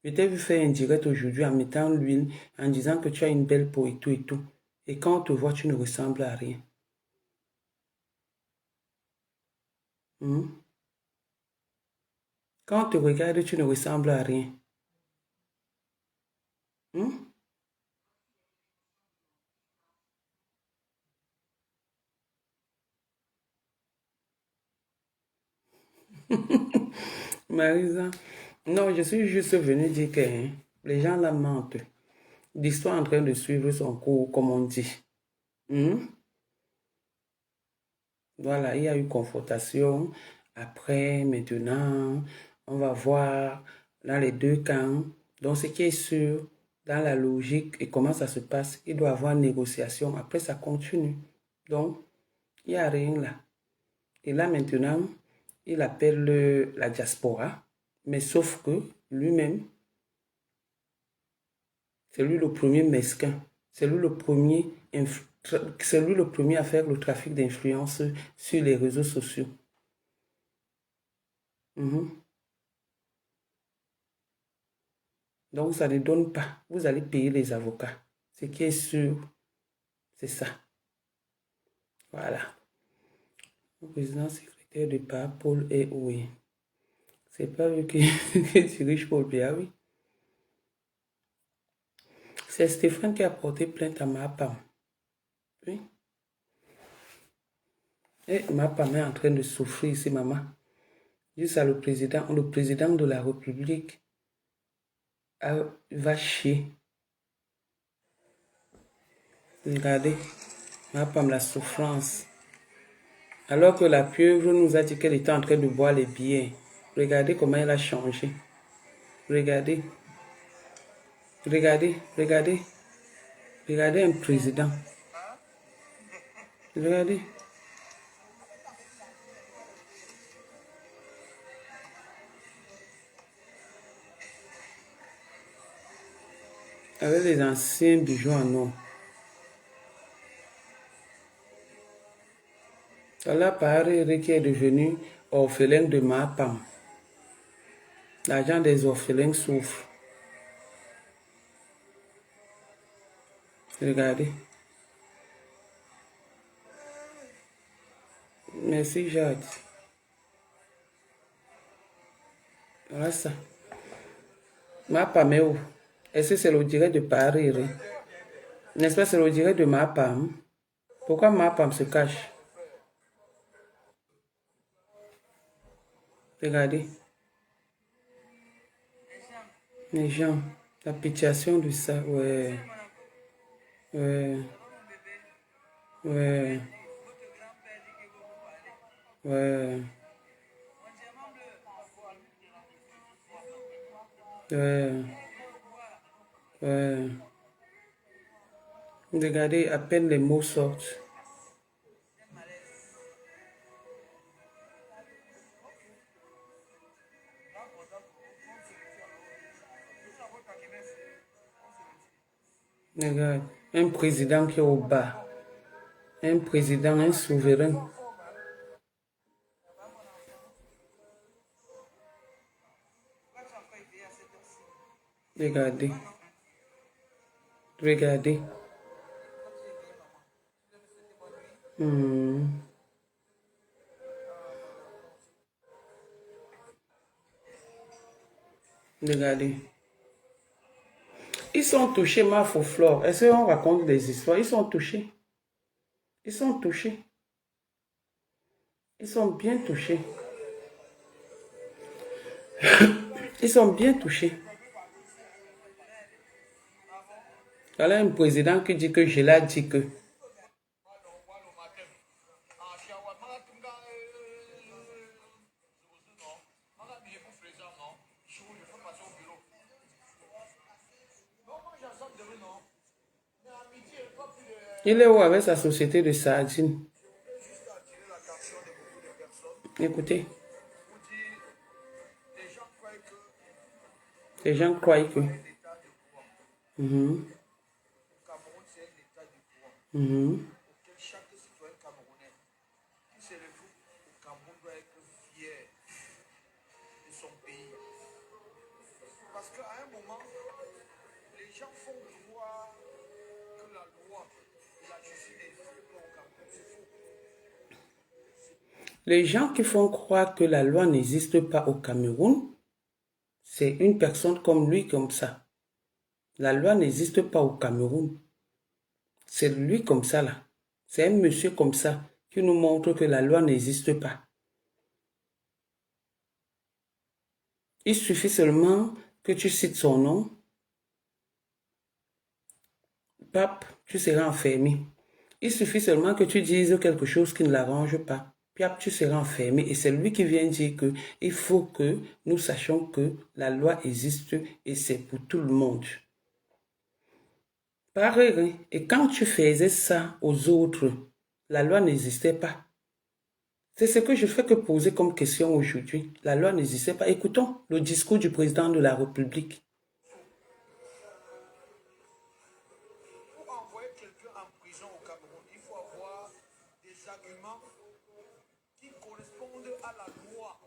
Je t'ai vu faire un direct aujourd'hui en mettant l'huile, en disant que tu as une belle peau et tout et tout. Et quand on te voit, tu ne ressembles à rien. Quand on te regarde, tu ne ressembles à rien. Marisa, non, je suis juste venu dire que les gens là mentent. L'histoire est en train de suivre son cours, comme on dit. Voilà, il y a eu confrontation. Après, maintenant, on va voir dans les deux camps. Donc, ce qui est sûr, dans la logique et comment ça se passe, il doit y avoir négociation. Après, ça continue. Donc, il n'y a rien là. Et là, maintenant, il appelle la diaspora. Mais sauf que lui-même, c'est lui le premier mesquin. C'est lui le premier à faire le trafic d'influence sur les réseaux sociaux. Donc, ça ne donne pas. Vous allez payer les avocats. Ce qui est sûr, c'est ça. Voilà. Le président secrétaire du pape, Paul est oui. C'est pas lui qui dirige Paul Biya, oui. C'est Stéphane qui a porté plainte à Mapam. Oui. Et Mapam est en train de souffrir ici, maman. Juste à le président de la République va chier. Regardez, Mapam, la souffrance. Alors que la pieuvre nous a dit qu'elle était en train de boire les billets. Regardez comment elle a changé. Regardez. Regardez, regardez. Regardez un président. Regardez. Avec les anciens bijoux en or. Voilà Paris qui est devenu orphelin de Mapam. L'argent des orphelins souffre. Regardez. Merci Jade. Voilà ça. Mapam est où? Est-ce que c'est le direct de Paris? N'est-ce pas c'est le direct de Mapam? Pourquoi Mapam se cache? Regardez. Les gens. La pétition de ça, ouais. Ouais. Ouais. Ouais. Ouais. Ouais. Regardez, à peine les mots sortent. Regarde, un président qui est au bas. Un président, un souverain. Regardez. Regardez. Hmm. Regardez. Ils sont touchés, ma Flore. Est-ce qu'on raconte des histoires? Ils sont touchés. Ils sont touchés. Ils sont bien touchés. Ils sont bien touchés. Voilà un président qui dit que je l'ai dit que. Il est où avec sa société de sardines? Écoutez. Les gens croient que. Mhm. Mhm. Les gens qui font croire que la loi n'existe pas au Cameroun, c'est une personne comme lui, comme ça. La loi n'existe pas au Cameroun. C'est lui comme ça, là. C'est un monsieur comme ça qui nous montre que la loi n'existe pas. Il suffit seulement que tu cites son nom. Pape, tu seras enfermé. Il suffit seulement que tu dises quelque chose qui ne l'arrange pas. Pape, tu seras enfermé. Et c'est lui qui vient dire que il faut que nous sachions que la loi existe et c'est pour tout le monde. Pareil, et quand tu faisais ça aux autres, la loi n'existait pas. C'est ce que je fais que poser comme question aujourd'hui. La loi n'existait pas. Écoutons le discours du président de la République. Pour envoyer quelqu'un en prison au Cameroun, il faut avoir des arguments qui correspondent à la loi.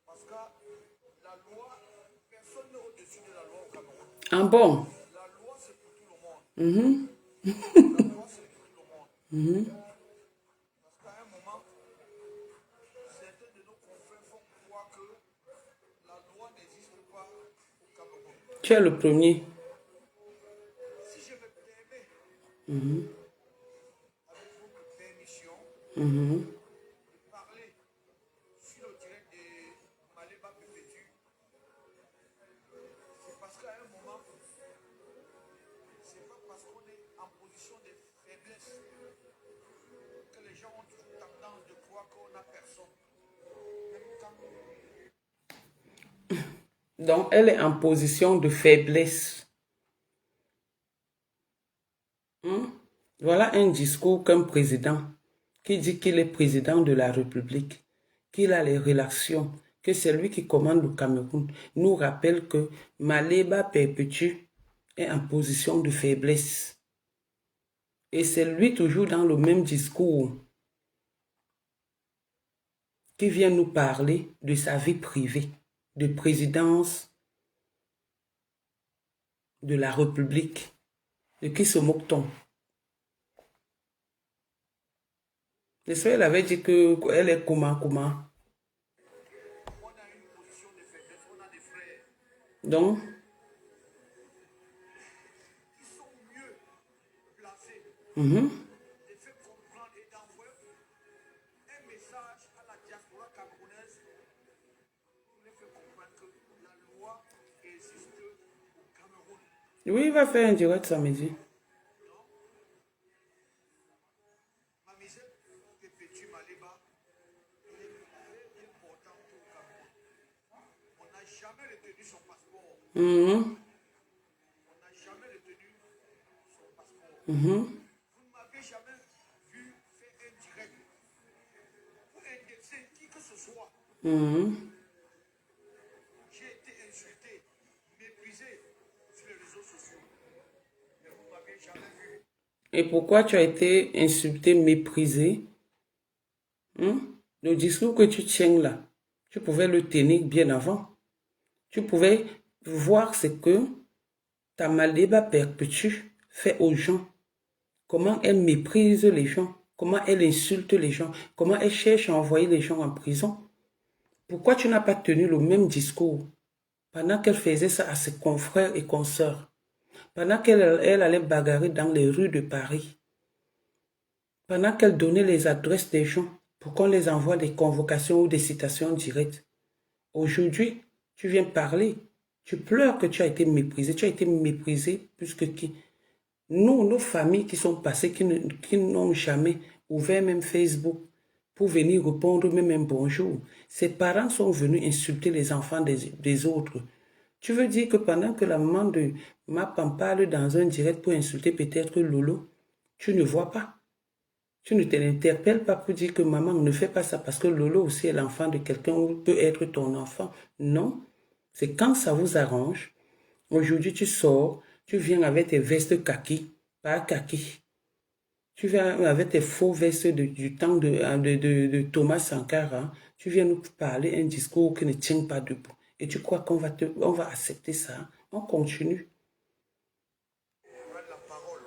Parce que la loi, personne n'est au-dessus de la loi au Cameroun. Ah bon? La loi, c'est pour tout le monde. La loi, c'est pour tout le monde. Parce qu'à un moment, certains de nos confrères font croire que la loi n'existe pas au Cameroun. Tu es le premier. Si je me permets, avec votre permission, de parler sur le direct de Maléba Pépétu, c'est parce qu'à un moment, c'est pas parce qu'on est en position de faiblesse que les gens ont toujours tendance de croire qu'on n'a personne. Même quand Donc, elle est en position de faiblesse. Voilà un discours qu'un président qui dit qu'il est président de la République, qu'il a les relations, que c'est lui qui commande le Cameroun, nous rappelle que Maléba Perpétue est en position de faiblesse. Et c'est lui toujours dans le même discours qui vient nous parler de sa vie privée, de présidence de la République. De qui se moque-t-on? Elle avait dit qu'elle est comment? on a une position de faiblesse, on a des frères Donc, qui sont mieux placés mhm. de faire comprendre et d'envoyer un message à la diaspora camerounaise pour les faire comprendre que la loi existe au Cameroun. Oui, il va faire un direct samedi. retenu son passeport. Mhm. On n'a jamais retenu son passeport. Mhm. Vous ne m'avez jamais vu faire un direct pour indexer qui que ce soit. Mhm. J'ai été insulté, méprisé sur les réseaux sociaux. Mais vous ne m'avez jamais vu. Et pourquoi tu as été insulté, méprisé? Le discours que tu tiens là, tu pouvais le tenir bien avant. Tu pouvais voir ce que ta Maldeba perpétue fait aux gens. Comment elle méprise les gens. Comment elle insulte les gens. Comment elle cherche à envoyer les gens en prison. Pourquoi tu n'as pas tenu le même discours pendant qu'elle faisait ça à ses confrères et consoeurs? Pendant qu'elle allait bagarrer dans les rues de Paris? Pendant qu'elle donnait les adresses des gens pour qu'on les envoie des convocations ou des citations directes? Aujourd'hui, tu viens parler. Tu pleures que tu as été méprisé. Tu as été méprisé plus que qui? Nous, nos familles qui sont passées, qui n'ont jamais ouvert même Facebook pour venir répondre même un bonjour. Ses parents sont venus insulter les enfants des autres. Tu veux dire que pendant que la maman de Mapam parle dans un direct pour insulter peut-être Lolo, tu ne vois pas? Tu ne t'interpelles pas pour dire que maman ne fait pas ça parce que Lolo aussi est l'enfant de quelqu'un ou peut être ton enfant. Non, c'est quand ça vous arrange. Aujourd'hui, tu sors, tu viens avec tes vestes kaki, pas kaki. Tu viens avec tes faux vestes du temps de Thomas Sankara. Tu viens nous parler un discours qui ne tient pas debout. Et tu crois on va accepter ça? On continue. Prendre la parole.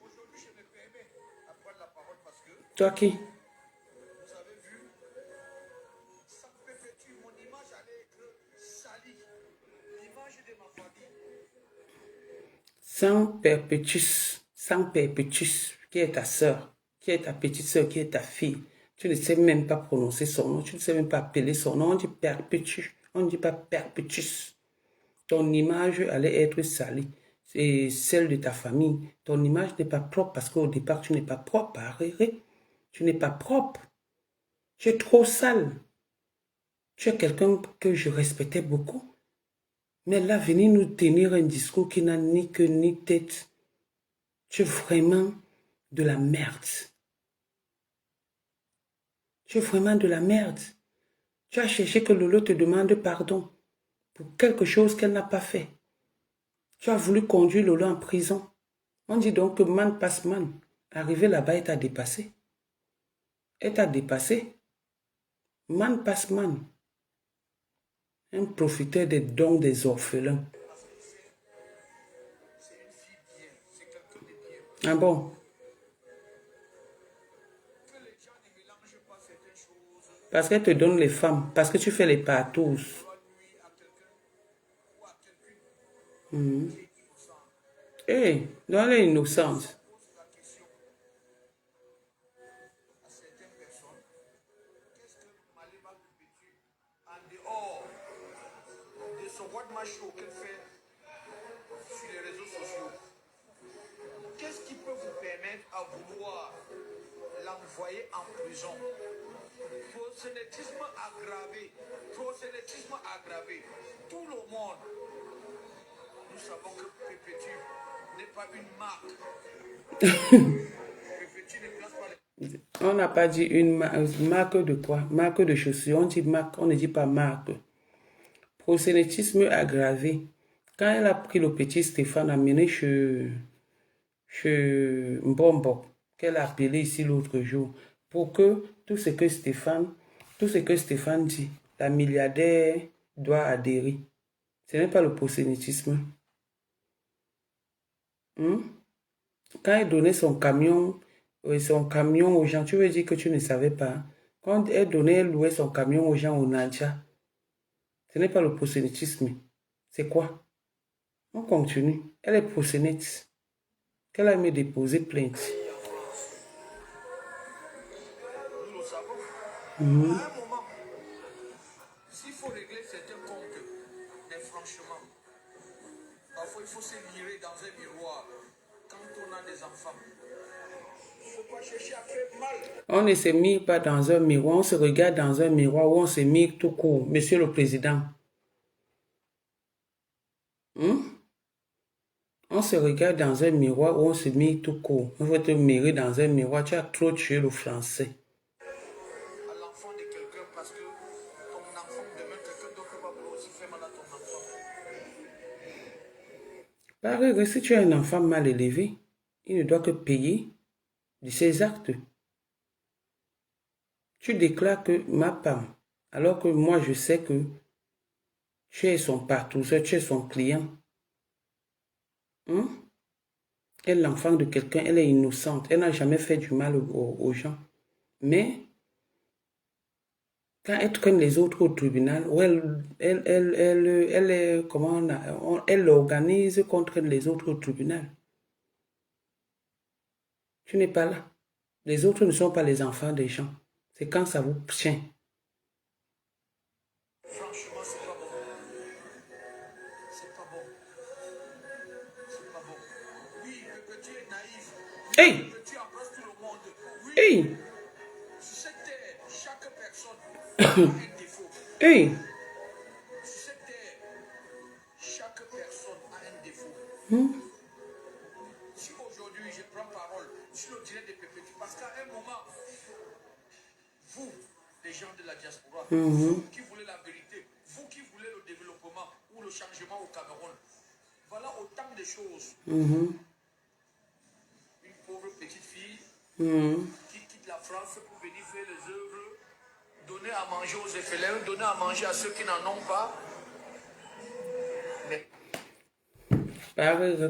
Aujourd'hui, je me permets à prendre la parole parce que, Toi qui? vous avez vu, ça perpétue mon image allait être salie. L'image de ma famille. Sans Perpétus, qui est ta sœur, qui est ta petite sœur, qui est ta fille. Tu ne sais même pas prononcer son nom, tu ne sais même pas appeler son nom. On dit Perpétus, on ne dit pas Perpétus. Ton image allait être salie. C'est celle de ta famille. Ton image n'est pas propre parce qu'au départ, tu n'es pas propre. Arrêtez. Tu n'es pas propre. Tu es trop sale. Tu es quelqu'un que je respectais beaucoup. Mais là, venir nous tenir un discours qui n'a ni queue ni tête. Tu es vraiment de la merde. Tu es vraiment de la merde. Tu as cherché que Lolo te demande pardon pour quelque chose qu'elle n'a pas fait. Tu as voulu conduire Lolo en prison. On dit donc que man passe man. Arrivé là-bas, elle t'a dépassé. Elle t'a dépassé. Man passe man. Un profiteur des dons des orphelins. C'est une fille bien, c'est quelqu'un de bien. Ah bon? Que les gens ne mélangent pas certaines choses. Parce qu'elle te donne les femmes. Parce que tu fais les partous. Soit nuit à quelqu'un ou à quelqu'une qui est innocente. Hé, non, elle est innocente. Pose la question à certaines personnes. Qu'est-ce que Malema Perpétue en dehors de son one man show qu'elle fait sur les réseaux sociaux? Qu'est-ce qui peut vous permettre à vouloir l'envoyer en prison? Prosélytisme aggravé. Prosélytisme aggravé. Tout le monde, nous savons que Perpétue n'est pas une marque. Perpétue ne place pas les... On n'a pas dit une marque de quoi? Marque de chaussures. On dit marque, on ne dit pas marque. Prosélytisme aggravé. Quand elle a pris le petit Stéphane amené chez Mbombo, qu'elle a appelé ici l'autre jour, pour que tout ce que Stéphane dit, la milliardaire doit adhérer. Ce n'est pas le prosélytisme. Quand elle donnait son camion aux gens, tu veux dire que tu ne savais pas. Quand elle louait son camion aux gens au Nadja, ce n'est pas le prosélytisme. C'est quoi? On continue. Elle est prosélyte. Qu'elle a me déposé plainte. Nous le savons. À un moment, s'il faut régler certains comptes, mais franchement, parfois il faut se mirer dans un miroir quand on a des enfants. On ne se mire pas dans un miroir, on se regarde dans un miroir où on se mire tout court, Monsieur le Président. On se regarde dans un miroir où on se mire tout court. On veut te mirer dans un miroir, tu as trop tué le français. À l'enfant de quelqu'un parce que ton enfant demain, quelqu'un d'autre va vouloir aussi faire mal à ton enfant. Pareil que si tu as un enfant mal élevé, il ne doit que payer de ses actes. Tu déclares que ma femme, alors que moi je sais que tu es son partouzeur, tu es son client. Elle est l'enfant de quelqu'un, elle est innocente, elle n'a jamais fait du mal aux gens. Mais quand elle traîne les autres au tribunal, où elle organise qu'on traîne les autres au tribunal. Tu n'es pas là. Les autres ne sont pas les enfants des gens. C'est quand ça vous tient. Franchement, c'est pas bon. C'est pas bon. C'est pas bon. Oui, que tu es naïf. Oui, Hey! que tu embrasses tout le monde. Oui, Hey! sur cette terre, chaque personne a un défaut. Hey! Sur cette terre, chaque personne a un défaut. Si aujourd'hui je prends parole sur le direct de PPT, parce qu'à un moment, vous, les gens de la diaspora, vous qui voulez la vérité, vous qui voulez le développement ou le changement au Cameroun, voilà autant de choses. Une pauvre petite fille qui quitte la France pour venir faire les œuvres, donner à manger aux orphelins, donner à manger à ceux qui n'en ont pas. Mais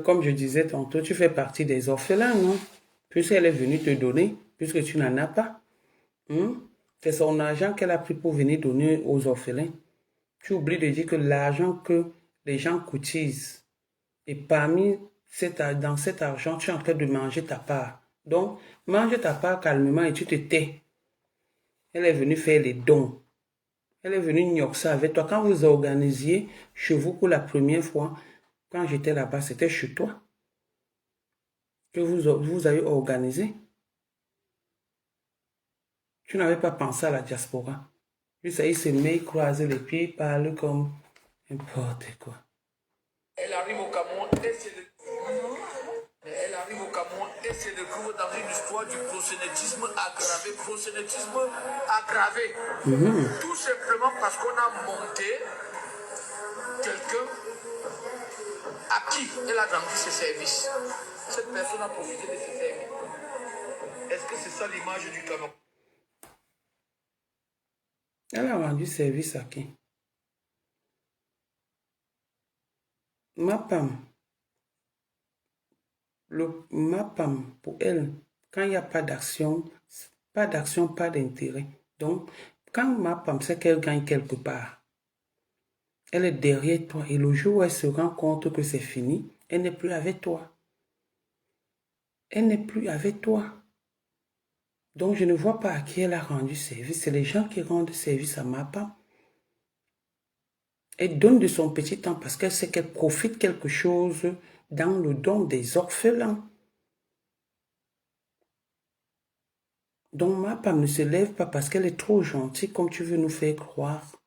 Comme je disais tantôt, tu fais partie des orphelins, non? Puisqu'elle est venue te donner, puisque tu n'en as pas. C'est son argent qu'elle a pris pour venir donner aux orphelins. Tu oublies de dire que l'argent que les gens cotisent, et dans cet argent, tu es en train de manger ta part. Donc, mange ta part calmement et tu te tais. Elle est venue faire les dons. Elle est venue gnoxer avec toi. Quand vous organisiez chez vous pour la première fois, quand j'étais là-bas, c'était chez toi que vous avez organisé. Tu n'avais pas pensé à la diaspora. Juste, il se met, croiser les pieds, parle comme n'importe quoi. elle arrive au Cameroun et c'est le... Elle arrive au Cameroun et se découvre dans une histoire du prosélytisme aggravé. Prosélytisme aggravé. Tout simplement parce qu'on a monté quelqu'un à qui elle a rendu ses services. Cette personne a profité de ses services. Est-ce que c'est ça l'image du Cameroun? Elle a rendu service à qui? MAPAM. MAPAM, pour elle, quand il n'y a pas d'action, pas d'intérêt. Donc, quand MAPAM sait qu'elle gagne quelque part, elle est derrière toi. Et le jour où elle se rend compte que c'est fini, elle n'est plus avec toi. Elle n'est plus avec toi. Donc, je ne vois pas à qui elle a rendu service. C'est les gens qui rendent service à MAPAM. Elle donne de son petit temps parce qu'elle sait qu'elle profite quelque chose dans le don des orphelins. Donc, MAPAM ne se lève pas parce qu'elle est trop gentille comme tu veux nous faire croire.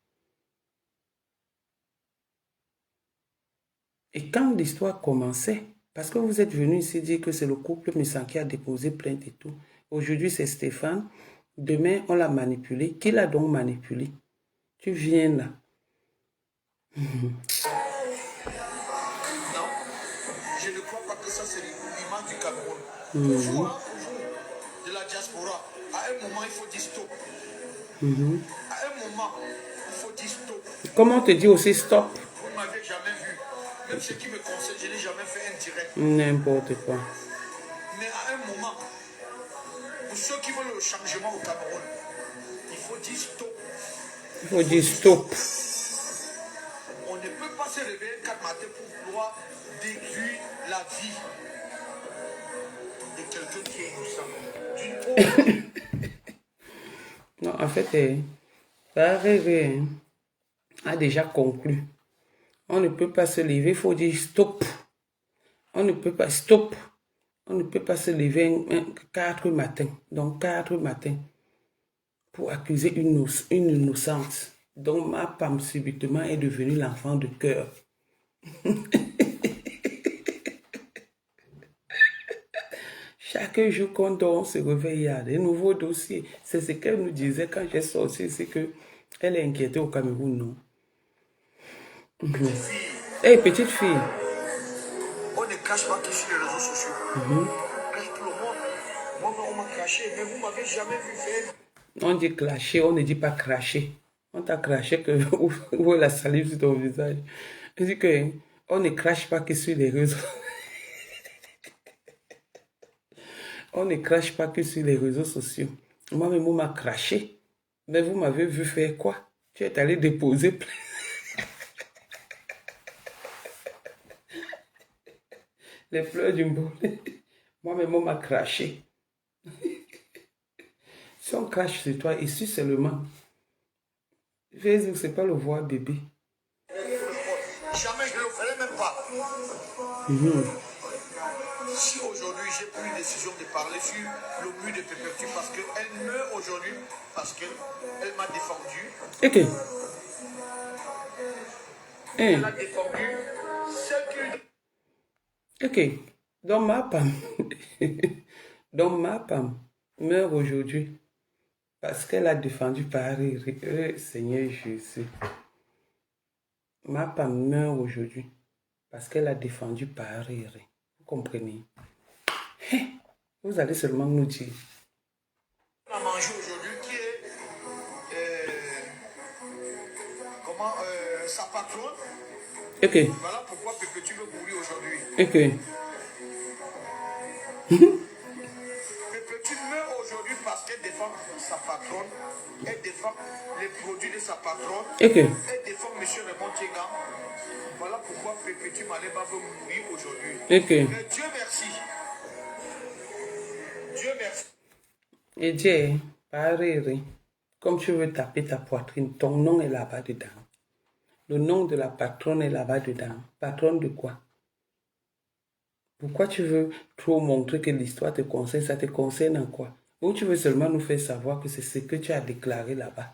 Et quand l'histoire commençait, parce que vous êtes venu ici dire que c'est le couple Missan qui a déposé plainte et tout. Aujourd'hui, c'est Stéphane. Demain, on l'a manipulé. Qui l'a donc manipulé? Tu viens là. Non, je ne crois pas que ça c'est l'image du Cameroun. Toujours de la diaspora. À un moment, il faut dire stop. À un moment, il faut dire stop. Comment on te dit aussi stop? Vous ne m'avez jamais vu. Même ce qui me concerne, je n'ai jamais fait un direct. N'importe quoi. Mais à un moment, pour ceux qui veulent le changement au Cameroun, il faut dire stop. Il faut dire stop. On ne peut pas se réveiller 4 matins pour vouloir détruire la vie de quelqu'un qui est innocent. D'une autre. Non, en fait, Pareil a déjà conclu. On ne peut pas se lever, il faut dire stop. On ne peut pas stop. On ne peut pas se lever 4 matin, donc 4 matins, pour accuser une innocence. Donc ma femme subitement est devenue l'enfant de cœur. Chaque jour qu'on dort, on se réveille, il y a des nouveaux dossiers. C'est ce qu'elle nous disait quand j'ai sorti, c'est qu'elle est inquiétée au Cameroun, non? Hey, petite fille. On ne cache pas que sur les réseaux sociaux. Cache tout le monde. Moi, on m'a craché, mais vous m'avez jamais vu faire. On dit clasher, on ne dit pas cracher. On t'a craché que où est la salive sur ton visage. On dit que on ne crache pas que sur les réseaux. On ne crache pas que sur les réseaux sociaux. Moi-même, on m'a craché. Mais vous m'avez vu faire quoi? Tu es allé déposer plainte. Les fleurs du bonnet. Moi-même, on m'a craché. Si on crache sur toi, ici seulement. Facebook, c'est pas le voir bébé. Jamais je ne le ferai même pas. Si aujourd'hui j'ai pris une décision de parler sur le mur de Pépétu parce qu'elle meurt aujourd'hui, parce qu'elle m'a défendu. Ok. Elle a défendu celle qui... Ok. Donc ma femme meurt aujourd'hui parce qu'elle a défendu Paris. Seigneur Jésus. Ma femme meurt aujourd'hui parce qu'elle a défendu Paris. Vous comprenez? Vous allez seulement nous dire. On a mangé aujourd'hui qui est sa patronne. Ok. Voilà pourquoi Pépétu veut mourir aujourd'hui. Ok. Pépétu meurt aujourd'hui parce qu'elle défend sa patronne. Elle défend les produits de sa patronne. Ok. Elle défend M. Raymond Tienga. Voilà pourquoi Pépétu Maleba veut mourir aujourd'hui. Ok. Mais Dieu merci. Dieu merci. Et Dieu, Paris, comme tu veux taper ta poitrine, ton nom est là-bas dedans. Le nom de la patronne est là-bas dedans. Patronne de quoi? Pourquoi tu veux trop montrer que l'histoire te concerne? Ça te concerne en quoi? Ou tu veux seulement nous faire savoir que c'est ce que tu as déclaré là-bas?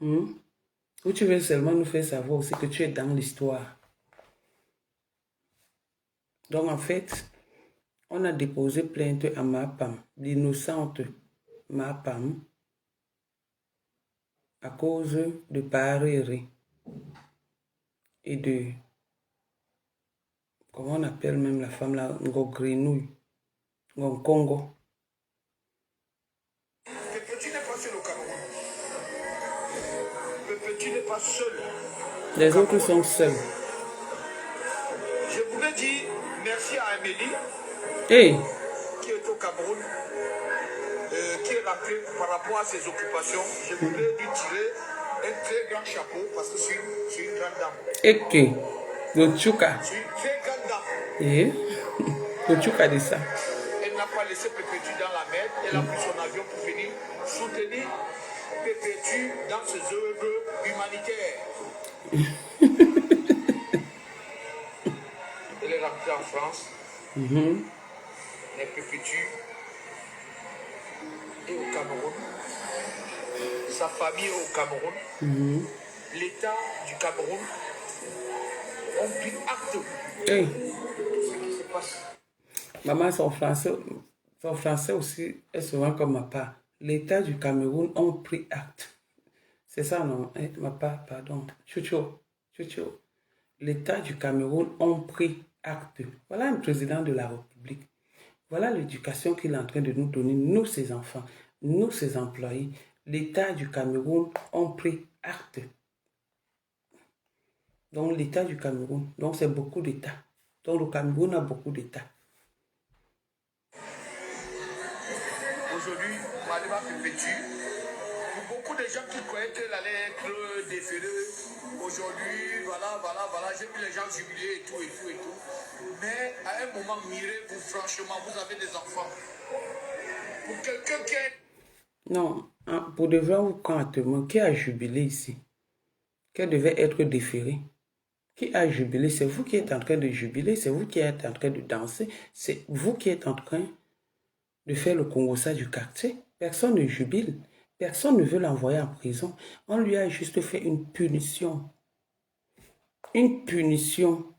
Ou tu veux seulement nous faire savoir aussi que tu es dans l'histoire? Donc en fait, on a déposé plainte à Mapam, l'innocente Mapam, à cause de Paris et de... Comment on appelle même la femme là? Ngogrenouille. Congo. Pépétu n'est pas seul au Cameroun. Pépétu n'est pas seul. Les autres sont seuls. Je voulais dire merci à Amélie Hey! qui est au Cameroun, qui est rentrée par rapport à ses occupations. Je voulais lui tirer un très grand chapeau parce que c'est une grande dame. Eke. Le Tchouka. C'est une très grande dame. Eh? Le Tchouka de ça. Elle n'a pas laissé Pépétu dans la merde. Elle a pris son avion pour venir soutenir Pépétu dans ses œuvres humanitaires. Elle est rentrée en France. Mais Pépétu est au Cameroun. Sa famille est au Cameroun. L'État du Cameroun ont pris acte Hey! de ce qui se passe. Maman, son français aussi est souvent comme ma part. L'État du Cameroun ont pris acte. C'est ça, non? Ma part, pardon. Chouchou. L'État du Cameroun ont pris acte. Voilà un président de la République. Voilà l'éducation qu'il est en train de nous donner, nous, ses enfants, nous, ses employés. L'État du Cameroun ont pris acte. Donc, l'État du Cameroun, donc c'est beaucoup d'États. Donc, le Cameroun a beaucoup d'États. Aujourd'hui, Malema Pépétu, pour beaucoup de gens qui croyaient qu'elle allait être déférée, aujourd'hui, voilà, j'ai vu les gens jubiler et tout. Mais à un moment, mirez-vous, franchement, vous avez des enfants. Pour quelqu'un qui est... Non, pour de vrai ou quand qui a jubilé ici, qu'elle devait être déférée, qui a jubilé. C'est vous qui êtes en train de jubiler, c'est vous qui êtes en train de danser, c'est vous qui êtes en train de faire le Congossa du quartier. Personne ne jubile, personne ne veut l'envoyer en prison. On lui a juste fait une punition. Une punition.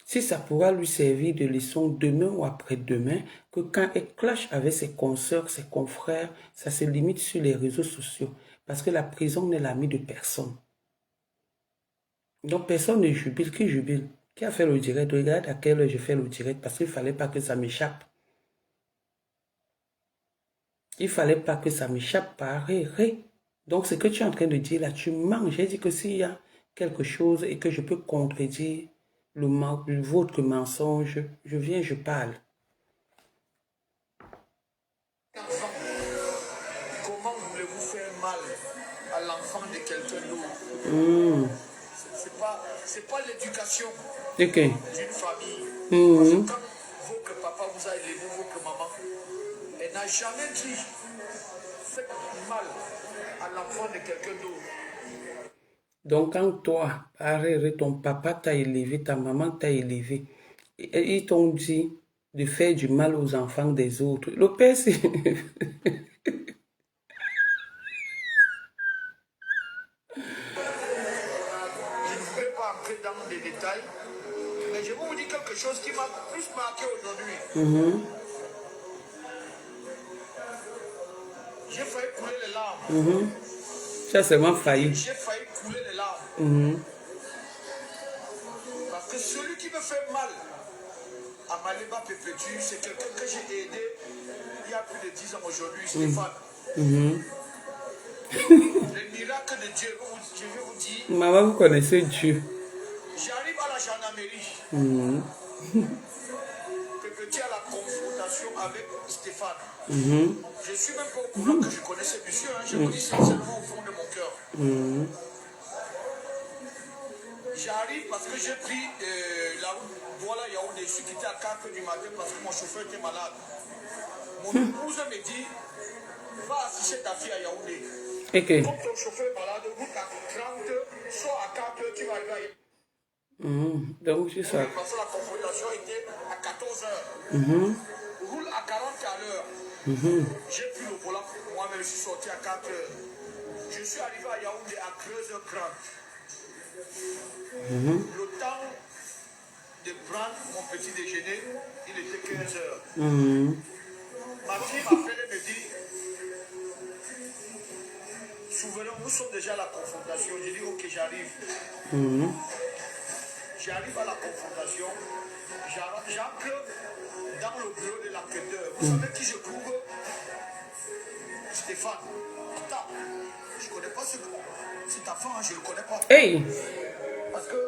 Si ça pourra lui servir de leçon demain ou après-demain, que quand elle clash avec ses consoeurs, ses confrères, ça se limite sur les réseaux sociaux. Parce que la prison n'est l'ami de personne. Donc personne ne jubile. Qui jubile? Qui a fait le direct? Regarde à quelle heure je fais le direct parce qu'il ne fallait pas que ça m'échappe. Il ne fallait pas que ça m'échappe par ré. Donc ce que tu es en train de dire là, tu mens. J'ai dit que s'il y a quelque chose et que je peux contredire votre mensonge, je viens, je parle. Comment voulez-vous faire mal à l'enfant de quelqu'un d'autre? C'est pas l'éducation d'une famille. Parce que quand votre papa vous a élevé, votre maman, elle n'a jamais dit faites mal à l'enfant de quelqu'un d'autre. Donc quand toi, pareil, ton papa t'a élevé, ta maman t'a élevé, et ils t'ont dit de faire du mal aux enfants des autres. Le père, c'est... Je ne voulais pas entrer dans les détails, mais je vais vous dire quelque chose qui m'a plus marqué aujourd'hui. J'ai failli couler les larmes. Ça, c'est vraiment failli. J'ai failli couler les larmes. Parce que celui qui me fait mal à Maléba Pépétu, c'est quelqu'un que j'ai aidé il y a plus de 10 ans aujourd'hui, Stéphane. Le miracle de Dieu, je vais vous dire. Maman, vous connaissez Dieu. J'arrive à la gendarmerie. Pépétu a la confrontation avec Stéphane. Je suis même pas au courant que je connaissais monsieur. Je vous dis sincèrement au fond de mon cœur. J'arrive parce que j'ai pris la route Douala-Yaoundé. Je suis quitté à 4 h du matin parce que mon chauffeur était malade. Mon épouse me dit, va assister ta fille à Yaoundé. Okay. Comme ton chauffeur est malade, route à 30, soit à 4 h, tu vas arriver à Yaoundé. Donc, c'est ça. Parce que la confrontation était à 14 h. Roule à 40 à l'heure. J'ai pris le volant. Moi-même, je suis sorti à 4 h. Je suis arrivé à Yaoundé à 13 h 30. Le temps de prendre mon petit déjeuner, il était 15 h. Ma fille m'appelle et me dit, souvenons, nous sommes déjà à la confrontation. Je dis, ok, j'arrive. J'arrive à la confrontation. J'entre dans le bureau de l'enquêteur. Vous savez qui je trouve? Stéphane. Attends, je ne connais pas cet enfant, je ne le connais pas. Hey! Parce que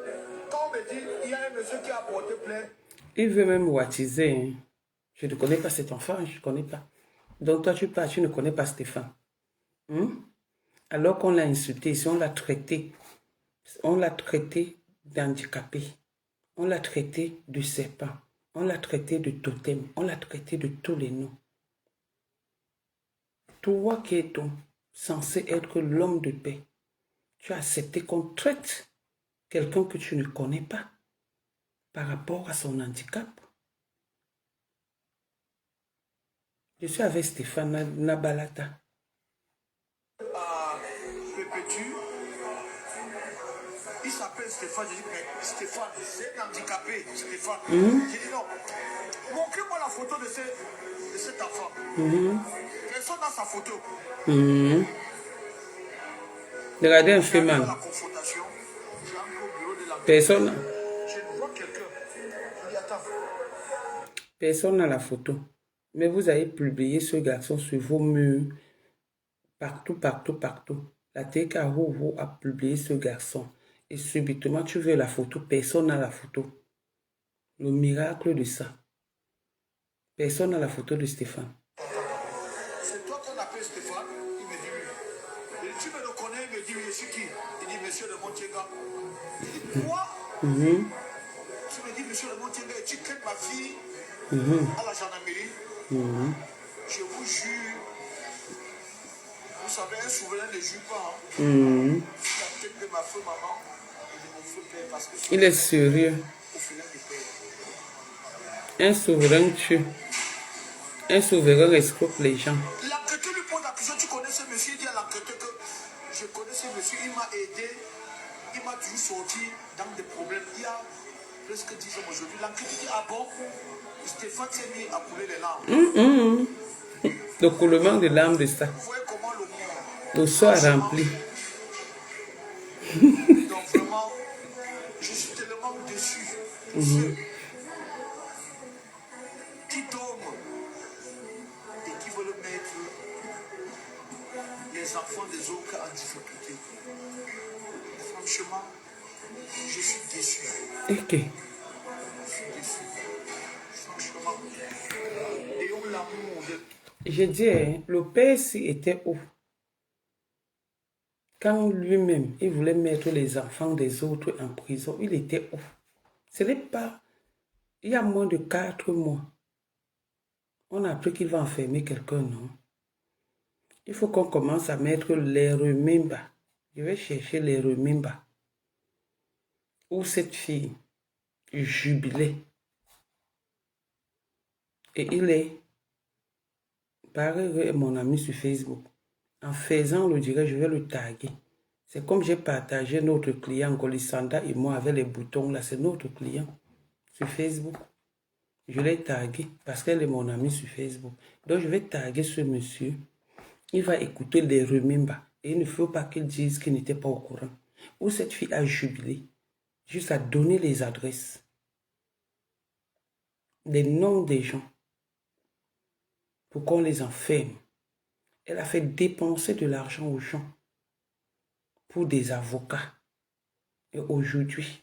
quand on me dit, il y a un monsieur qui a porté plainte. Il veut même baptiser. Hein. Je ne connais pas cet enfant, je ne connais pas. Donc toi, tu pars, tu ne connais pas Stéphane. Alors qu'on l'a insulté, si on l'a traité d'handicapé, on l'a traité de serpent, on l'a traité de totem, on l'a traité de tous les noms. Toi qui es censé être l'homme de paix, tu as accepté qu'on traite quelqu'un que tu ne connais pas par rapport à son handicap. Je suis avec Stéphane Nabalata. Pépétu, il s'appelle Stéphane. Je dis, mais Stéphane, c'est un handicapé, Stéphane. Je dis non. Montrez-moi la photo de cet enfant. Personne n'a sa photo. Regardez un film. Personne. Je vois quelqu'un. Je dis, attends. Personne n'a la photo. Mais vous avez publié ce garçon sur vos murs. Partout, partout, partout. La TKO a publié ce garçon. Et subitement, tu veux la photo. Personne n'a la photo. Le miracle de ça. Personne n'a la photo de Stéphane. C'est toi qu'on appelle Stéphane? Il me dit oui. Et tu me le connais? Il me dit oui. Je suis qui? Il dit monsieur de Montiega. Il dit quoi? Tu me dis monsieur de Montiega et tu quittes ma fille à la gendarmerie. Je vous jure. Vous savez, un souverain ne jure pas. La tête de ma feu maman et de mon Il est sérieux. Un souverain tue. Un souverain escroque les gens. L'enquêteur lui pose la question, tu connais ce monsieur? Il dit à l'enquêteur que je connais ce monsieur, il m'a aidé, il m'a toujours sorti dans des problèmes. Il y a presque 10 ans aujourd'hui. L'enquêteur dit, ah bon, Stéphane s'est mis à couler les larmes. Le coulement de larmes de ça. Vous voyez comment Le seau a rempli. Donc vraiment, je suis tellement déçu. Qui dorment et qui veulent mettre les enfants des autres en difficulté. Franchement, je suis déçu. Ok. Je suis déçu. Franchement, ayons l'amour de... Je dis, hein, le père s'y était où? Quand lui-même, il voulait mettre les enfants des autres en prison, il était où? Ce n'est pas... Il y a moins de 4 mois. On a appris qu'il va enfermer quelqu'un, non? Il faut qu'on commence à mettre les remimba. Je vais chercher les remimba. Où cette fille jubilait. Et il est... Pareil, mon ami sur Facebook. En faisant le direct, je vais le taguer. C'est comme j'ai partagé notre client, Golisanda et moi, avec les boutons là. C'est notre client sur Facebook. Je l'ai tagué parce qu'elle est mon amie sur Facebook. Donc, je vais taguer ce monsieur. Il va écouter les remimba. Et il ne faut pas qu'il dise qu'il n'était pas au courant. Où cette fille a jubilé. Juste à donner les adresses. Les noms des gens. Pour qu'on les enferme. Elle a fait dépenser de l'argent aux gens. Pour des avocats. Et aujourd'hui,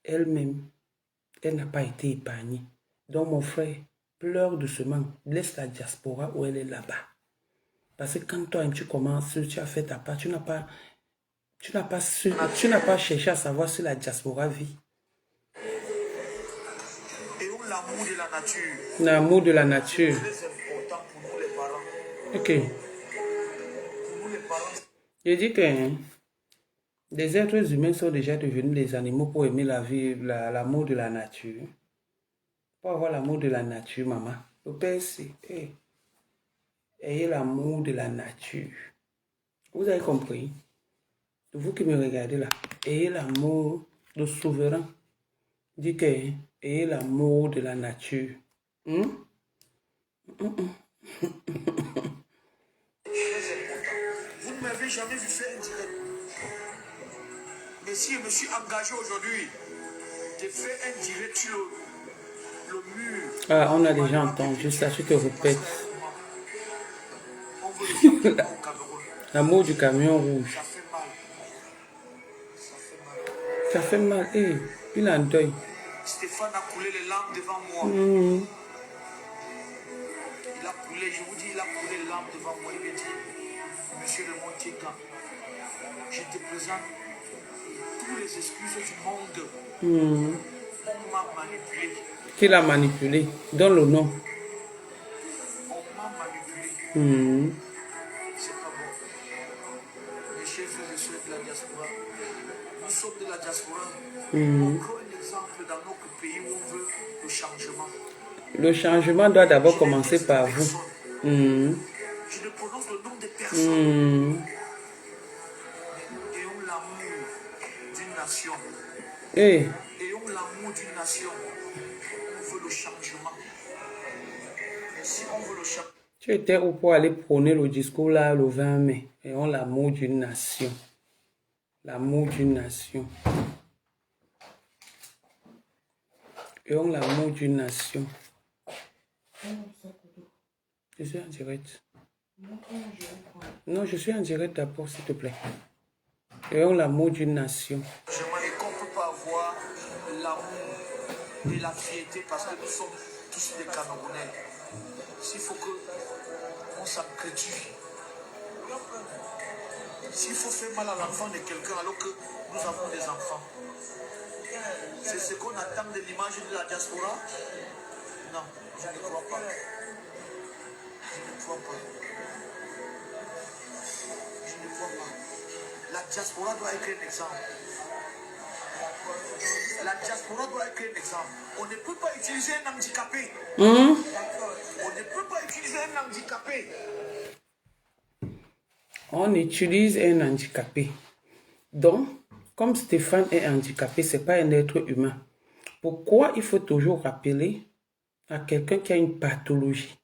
elle-même, elle n'a pas été épargnée. Donc mon frère, pleure doucement. Laisse la diaspora où elle est là-bas. Parce que quand toi, tu commences, tu as fait ta part, tu n'as pas cherché à savoir si la diaspora vit. Et où l'amour de la nature? L'amour de la nature. Très important pour nous les parents. Ok. Pour nous les parents. Je dis que les êtres humains sont déjà devenus des animaux pour aimer la vie, l'amour de la nature. Pour avoir l'amour de la nature, maman. Le père, c'est... ayez l'amour de la nature. Vous avez compris? Vous qui me regardez là, ayez l'amour de souverain. Dis que ayez l'amour de la nature. Très important. Vous ne m'avez jamais vu faire un direct. Mais si je me suis engagé aujourd'hui de faire un direct sur le mur. Ah, on a déjà entendu ça, tu te répètes. On veut le championnat au Cameroun. L'amour du camion rouge. Ça fait mal. Ça fait mal. Ça fait mal. Hey, il en deuil. Stéphane a coulé les larmes devant moi. Il a coulé, je vous dis, il a coulé les larmes devant moi. Il me dit, monsieur le Montiécan, je te présente toutes les excuses du monde. On m'a manipulé. Qui l'a manipulé? Dans le nom. On m'a manipulé. C'est pas bon. Mes chers frères et sœurs de la diaspora, nous sommes de la diaspora. On prend un exemple dans notre pays où on veut le changement. Le changement doit d'abord commencer par vous. Je ne prononce le nom des personnes. Ayons l'amour d'une nation. Hey. Ayons l'amour d'une nation. On veut le changement. Et si on veut le changement, Tu étais où pour aller prôner le discours là le 20 mai? Ayons l'amour d'une nation. L'amour d'une nation. Ayons l'amour d'une nation. Je suis en direct. Non, je suis en direct d'abord, s'il te plaît. Ayons l'amour d'une nation. et qu'on ne peut pas avoir l'amour et la fierté parce que nous sommes tous des Camerounais. S'il faut qu'on s'accrédite. S'il faut faire mal à l'enfant de quelqu'un alors que nous avons des enfants, c'est ce qu'on attend de l'image de la diaspora? Non, je ne crois pas. Je ne crois pas. Je ne crois pas. La diaspora doit être un exemple. La diaspora doit être un exemple. On ne peut pas utiliser un handicapé. On ne peut pas utiliser un handicapé. On utilise un handicapé. Donc, comme Stéphane est handicapé, ce n'est pas un être humain. Pourquoi il faut toujours rappeler à quelqu'un qui a une pathologie,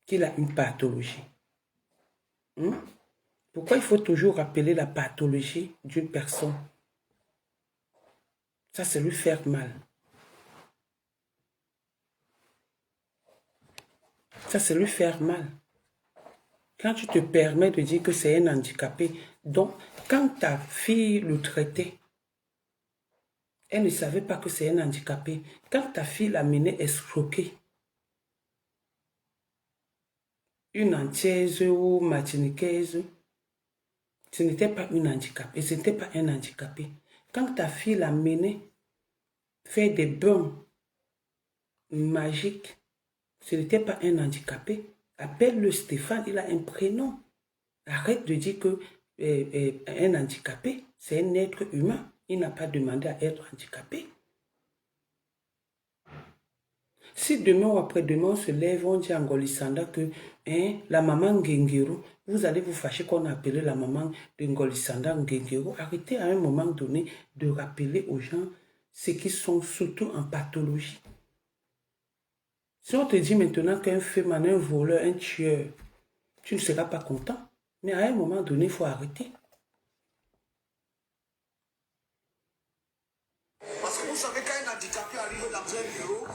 qu'il a une pathologie? Pourquoi il faut toujours rappeler la pathologie d'une personne? Ça, c'est lui faire mal. Ça, c'est lui faire mal. Quand tu te permets de dire que c'est un handicapé, donc, quand ta fille le traitait, elle ne savait pas que c'est un handicapé. Quand ta fille l'a mené escroquer, une antillaise ou martiniquaise, ce n'était pas une handicapée, ce n'était pas un handicapé. Quand ta fille l'a mené faire des bains magiques, ce n'était pas un handicapé. Appelle-le Stéphane, il a un prénom. Arrête de dire que un handicapé, c'est un être humain. Il n'a pas demandé à être handicapé. Si demain ou après-demain, on se lève, on dit à Ngolisanda que la maman Ngengero, vous allez vous fâcher qu'on a appelé la maman de Ngolisanda Ngengero. Arrêtez à un moment donné de rappeler aux gens ceux qui sont surtout en pathologie. Si on te dit maintenant qu'un féminin, un voleur, un tueur, tu ne seras pas content. Mais à un moment donné, il faut arrêter. Parce que vous savez, quand un handicapé arrive dans un bureau,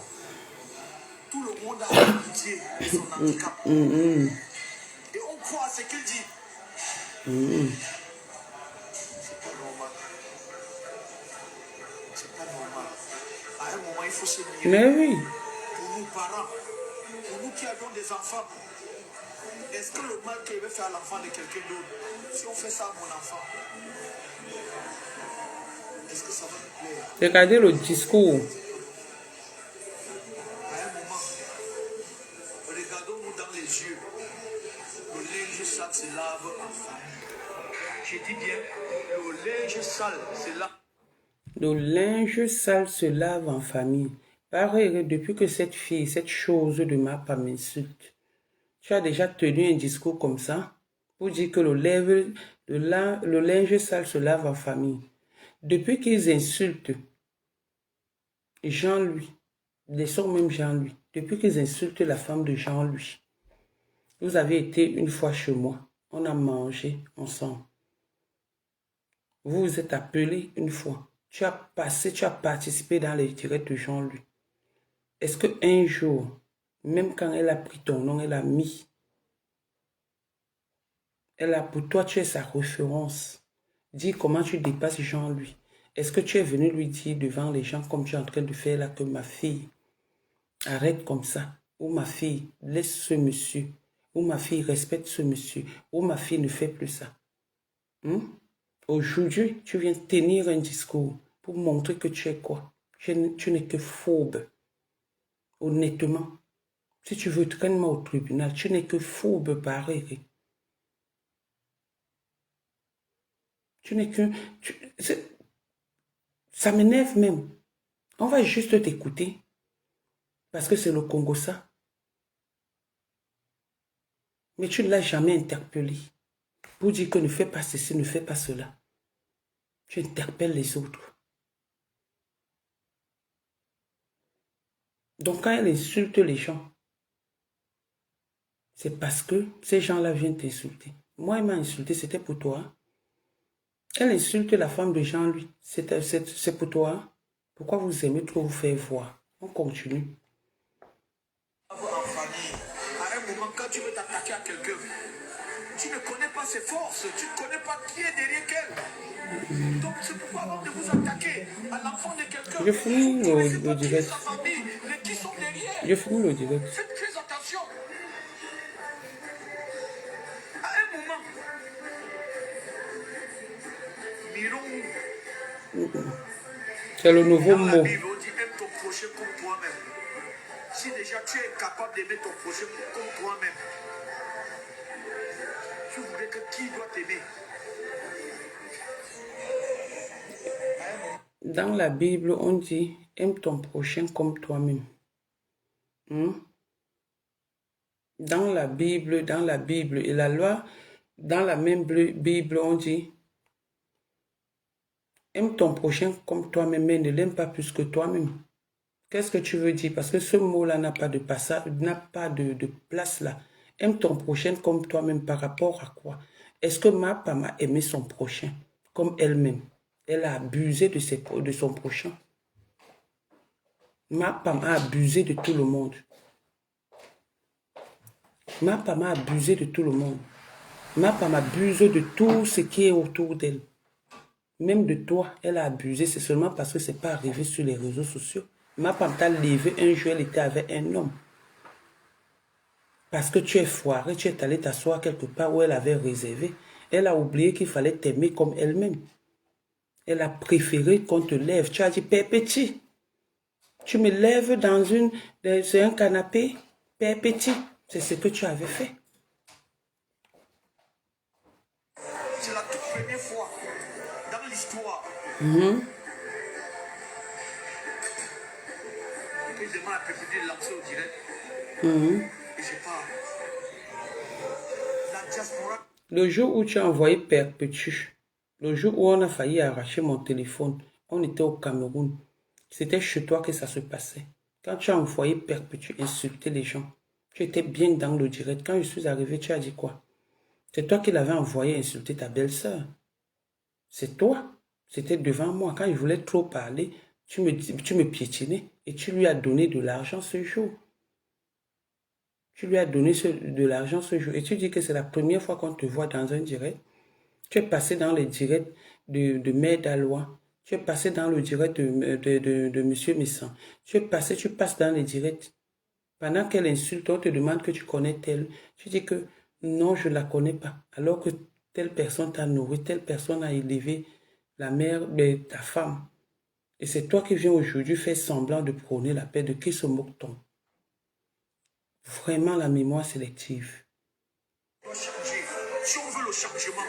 tout le monde a pitié de son handicap. Et on croit à ce qu'il dit. C'est pas normal. C'est pas normal. À un moment, il faut se mirer. Mais oui. Pour nous parents, pour nous qui avons des enfants, est-ce que le mal qu'il veut faire à l'enfant de quelqu'un d'autre, si on fait ça à mon enfant, est-ce que ça va me plaire? Regardez le discours. À un moment, regardons-nous dans les yeux. Le linge sale se lave en famille. Je dis bien, le linge sale se lave. Le linge sale se lave en famille. Pareil, depuis que cette fille, cette chose de ma part m'insulte, tu as déjà tenu un discours comme ça pour dire que le linge sale se lave en famille. Depuis qu'ils insultent Jean-Louis, laissons même Jean-Louis, depuis qu'ils insultent la femme de Jean-Louis, vous avez été une fois chez moi, on a mangé ensemble. Vous vous êtes appelé une fois. Tu as participé dans les directs de Jean-Louis. Est-ce qu'un jour, même quand elle a pris ton nom, elle a mis, pour toi, tu es sa référence. Dis comment tu dépasses Jean-Louis. Est-ce que tu es venu lui dire devant les gens, comme tu es en train de faire là, que ma fille, arrête comme ça. Ou ma fille, laisse ce monsieur. Ou ma fille, respecte ce monsieur. Ou ma fille, ne fait plus ça. Aujourd'hui, tu viens tenir un discours pour montrer que tu es quoi? Tu n'es que phobe. Honnêtement, si tu veux traîner au tribunal, tu n'es que phobe pareil. Tu n'es que... Ça m'énerve même. On va juste t'écouter. Parce que c'est le Congo ça. Mais tu ne l'as jamais interpellé. Pour dire que ne fais pas ceci, ne fais pas cela. Tu interpelles les autres. Donc quand elle insulte les gens, c'est parce que ces gens-là viennent t'insulter. Moi, elle m'a insulté, c'était pour toi. Elle insulte la femme de Jean-Louis. C'est pour toi. Pourquoi vous aimez trop vous faire voir? On continue. En famille, à un moment, quand tu veux t'attaquer à quelqu'un, tu ne connais pas ses forces, tu ne connais pas qui est derrière elle. Donc c'est pourquoi avant de vous attaquer à l'enfant de quelqu'un, Je finis le direct. sa famille, mais qui sont derrière. Je finis le direct. Faites très attention. À un moment, C'est le nouveau dans mot. la Bible, on dit aime ton prochain comme toi-même. Si déjà tu es capable d'aimer ton prochain comme toi-même, tu voudrais que qui doit t'aimer? Dans la Bible, on dit, aime ton prochain comme toi-même. Dans la Bible et la loi, dans la même Bible, on dit, aime ton prochain comme toi-même, mais ne l'aime pas plus que toi-même. Qu'est-ce que tu veux dire? Parce que ce mot-là n'a pas de passage, n'a pas de place là. Aime ton prochain comme toi-même par rapport à quoi? Est-ce que ma femme a aimé son prochain comme elle-même? Elle a abusé de son prochain. Ma femme a abusé de tout le monde. Ma femme a abusé de tout le monde. Ma femme abuse de tout ce qui est autour d'elle. Même de toi, elle a abusé. C'est seulement parce que c'est pas arrivé sur les réseaux sociaux. Ma femme t'a levé un jour, elle était avec un homme. Parce que tu es foiré, tu es allé t'asseoir quelque part où elle avait réservé. Elle a oublié qu'il fallait t'aimer comme elle-même. Elle a préféré qu'on te lève. Tu as dit, Père Petit, tu me lèves sur un canapé, Père Petit. C'est ce que tu avais fait. C'est la toute première fois dans l'histoire que je m'ai préféré lancer au direct. Et je parle. La diaspora. Le jour où tu as envoyé Perpétue, le jour où on a failli arracher mon téléphone, on était au Cameroun. C'était chez toi que ça se passait. Quand tu as envoyé Perpétue insulter les gens, tu étais bien dans le direct. Quand je suis arrivé, tu as dit quoi? C'est toi qui l'avais envoyé insulter ta belle-sœur. C'est toi. C'était devant moi. Quand je voulais trop parler, tu me piétinais et tu lui as donné de l'argent ce jour. Tu lui as donné de l'argent ce jour. Et tu dis que c'est la première fois qu'on te voit dans un direct. Tu es passé dans les directs de Mère Dalois. Tu es passé dans le direct de Monsieur Messan. Tu passes dans les directs. Pendant qu'elle insulte, on te demande que tu connais telle. Tu dis que non, je ne la connais pas. Alors que telle personne t'a nourri, telle personne a élevé la mère de ta femme. Et c'est toi qui viens aujourd'hui faire semblant de prôner la paix. De qui se moque-t-on? Vraiment la mémoire sélective. On doit changer. Si on veut le changement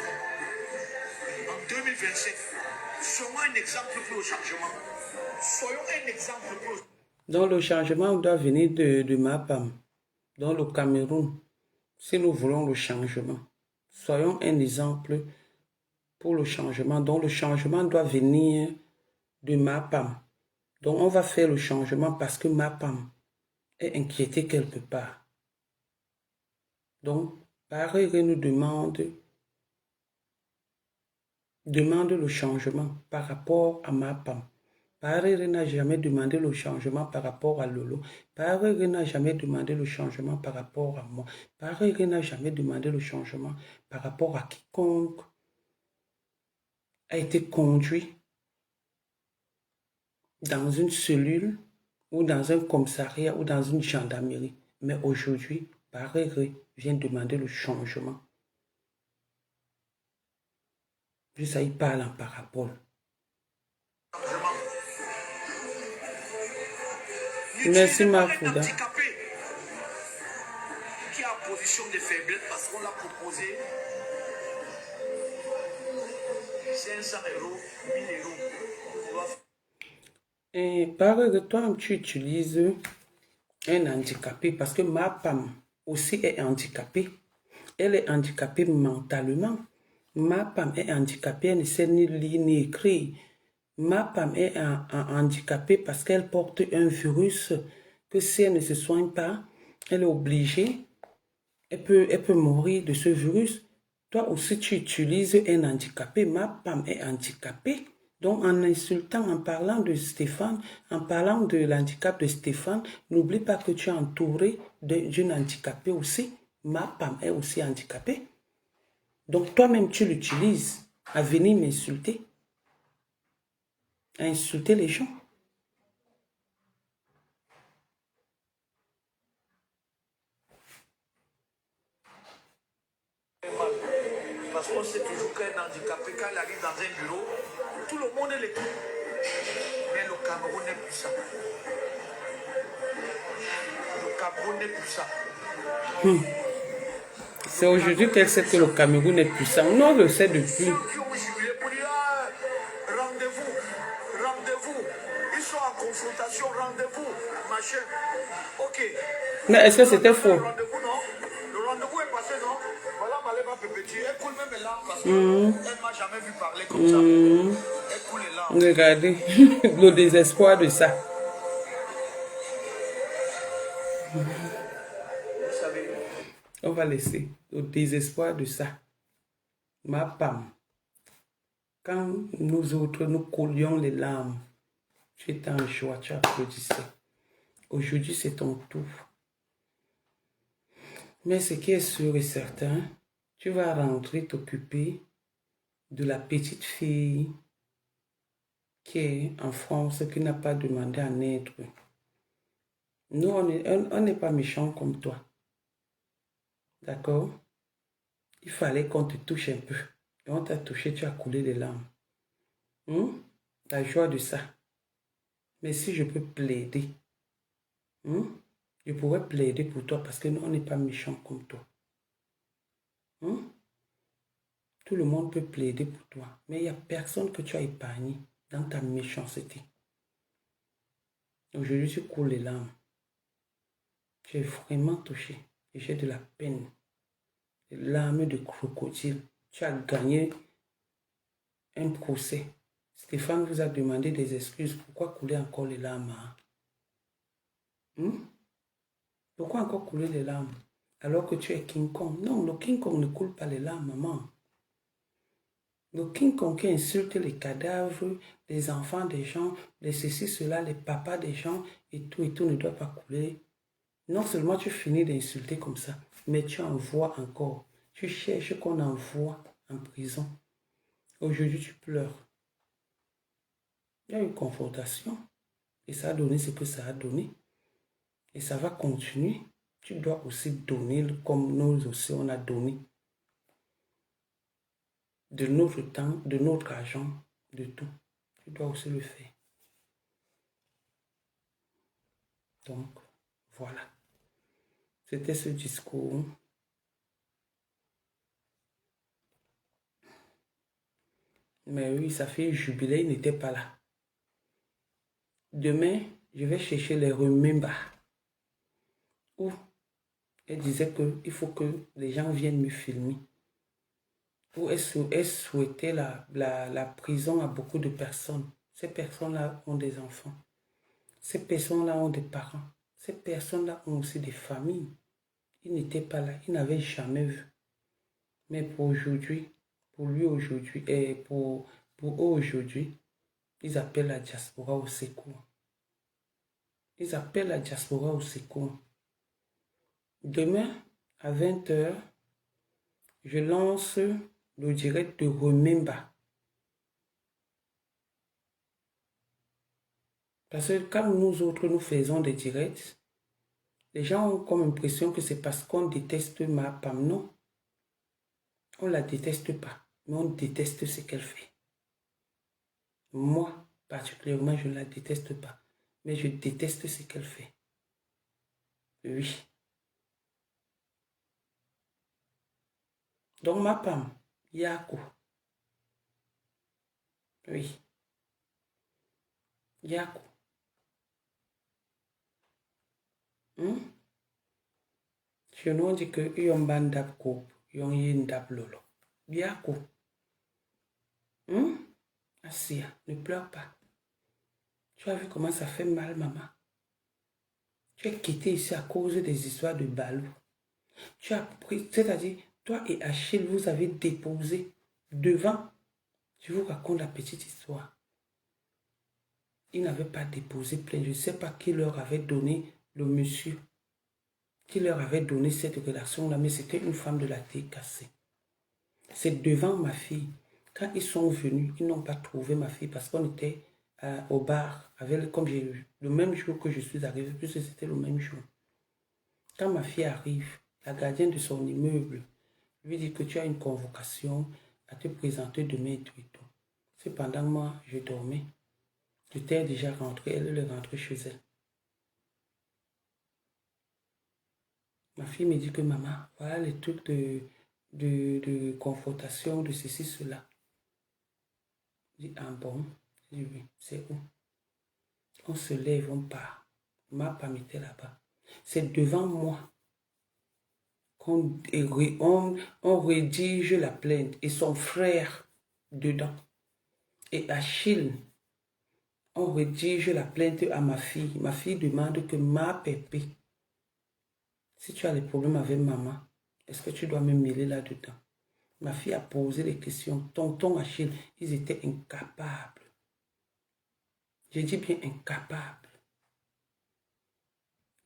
en 2027, soyons un exemple pour le changement. Soyons un exemple pour le changement. Donc le changement doit venir de Mapam, dans le Cameroun, si nous voulons le changement. Soyons un exemple pour le changement. Donc le changement doit venir de Mapam. Donc on va faire le changement parce que Mapam est inquiété quelque part. Donc Pareil nous demande le changement par rapport à Mapam. Pareil n'a jamais demandé le changement par rapport à Lolo. Pareil n'a jamais demandé le changement par rapport à moi. Pareil n'a jamais demandé le changement par rapport à quiconque a été conduit dans une cellule ou dans un commissariat ou dans une gendarmerie. Mais aujourd'hui, Pareil vient demander le changement. Puis ça, il parle en parabole. Merci Mafouda. Qui a en position de faiblesse parce qu'on l'a proposé 500 euros, 1000 euros. Et pareil que toi, tu utilises un handicapé parce que ma femme aussi est handicapée. Elle est handicapée mentalement. Ma femme est handicapée, elle ne sait ni lire ni écrire. Ma femme est handicapée parce qu'elle porte un virus que si elle ne se soigne pas, elle est obligée, elle peut mourir de ce virus. Toi aussi, tu utilises un handicapé. Ma femme est handicapée. Donc, en insultant, en parlant de Stéphane, en parlant de l'handicap de Stéphane, n'oublie pas que tu es entouré d'une handicapée aussi. Ma femme est aussi handicapée. Donc, toi-même, tu l'utilises à venir m'insulter, à insulter les gens. Parce qu'on sait toujours qu'un handicapé, quand il arrive dans un bureau, tout le monde est l'équipe. Mais le Cameroun n'est plus ça. Le Cameroun n'est plus ça. C'est aujourd'hui qu'elle sait que le Cameroun est puissant. Non, on le sait depuis. Ceux qui ont jubilé pour dire rendez-vous confrontation, rendez-vous, machin. Ok. Mais est-ce que c'était faux? Le rendez-vous, non? Le rendez-vous est passé, non? Voilà, Maléva Pépéti. Elle coule même les larmes parce qu'elle ne m'a jamais vu parler comme ça. Elle coule les larmes. Regardez le désespoir de ça. Vous savez, On va laisser le désespoir de ça. Ma femme, quand nous autres, nous coulions les larmes, tu étais en joie, tu applaudissais. Aujourd'hui, c'est ton tour. Mais ce qui est sûr et certain, tu vas rentrer t'occuper de la petite fille qui est en France, qui n'a pas demandé à naître. Nous, on n'est pas méchants comme toi. D'accord? Il fallait qu'on te touche un peu. Et on t'a touché, tu as coulé les larmes. La joie de ça. Mais si je peux plaider, je pourrais plaider pour toi parce que nous, on n'est pas méchants comme toi. Tout le monde peut plaider pour toi. Mais il n'y a personne que tu as épargné dans ta méchanceté. Aujourd'hui, tu coules les larmes. Tu es vraiment touché. Et j'ai de la peine. Des larmes de crocodile. Tu as gagné un procès. Stéphane vous a demandé des excuses. Pourquoi couler encore les larmes? Pourquoi encore couler les larmes? Alors que tu es King Kong. Non, le King Kong ne coule pas les larmes, maman. Le King Kong qui insulte les cadavres, les enfants des gens, les ceci, cela, les papas des gens, et tout ne doit pas couler. Non seulement tu finis d'insulter comme ça, mais tu envoies encore. Tu cherches qu'on envoie en prison. Aujourd'hui, tu pleures. Il y a une confrontation. Et ça a donné ce que ça a donné. Et ça va continuer. Tu dois aussi donner comme nous aussi on a donné. De notre temps, de notre argent, de tout. Tu dois aussi le faire. Donc, voilà. C'était ce discours. Mais oui, ça fait jubilé, il n'était pas là. Demain, je vais chercher les remember. Où elle disait qu'il faut que les gens viennent me filmer. Où elle souhaitait la prison à beaucoup de personnes. Ces personnes-là ont des enfants. Ces personnes-là ont des parents. Ces personnes-là ont aussi des familles. Il n'était pas là. Il n'avait jamais vu. Mais pour aujourd'hui, pour lui aujourd'hui, et pour eux aujourd'hui, ils appellent la diaspora au secours. Ils appellent la diaspora au secours. Demain, à 20h, je lance le direct de Remember. Parce que quand nous autres, nous faisons des directs, les gens ont comme impression que c'est parce qu'on déteste ma Pam. Non. On ne la déteste pas, mais on déteste ce qu'elle fait. Moi, particulièrement, je ne la déteste pas, mais je déteste ce qu'elle fait. Oui. Donc, ma Pam, Yako. Oui. Yako. Chez nous, on dit que yon bandap coupe, yon yendap lolo. Yako. Asia, ne pleure pas. Tu as vu comment ça fait mal, maman? Tu es quitté ici à cause des histoires de balou. Tu as pris, c'est-à-dire, toi et Achille, vous avez déposé devant. Je vous raconte la petite histoire. Ils n'avaient pas déposé plainte. Je ne sais pas qui leur avait donné le monsieur, qui leur avait donné cette relation-là, mais c'était une femme de la tête cassée. C'est devant ma fille. Quand ils sont venus, ils n'ont pas trouvé ma fille parce qu'on était au bar, avec, comme j'ai eu, le même jour que je suis arrivé, puisque c'était le même jour. Quand ma fille arrive, la gardienne de son immeuble lui dit que tu as une convocation à te présenter demain et tout et tout. Cependant, moi, je dormais. J'étais déjà rentré, elle est rentrée chez elle. Ma fille me dit que maman, voilà les trucs de confrontation, de ceci, cela. Je dis, ah bon? Je dis, oui, c'est où? On se lève, on part. Ma femme était là-bas. C'est devant moi qu'on on rédige la plainte. Et son frère dedans. Et Achille, on rédige la plainte à ma fille. Ma fille demande que ma pépé, si tu as des problèmes avec maman, est-ce que tu dois me mêler là-dedans? Ma fille a posé des questions. Tonton Achille, ils étaient incapables. Je dis bien incapables.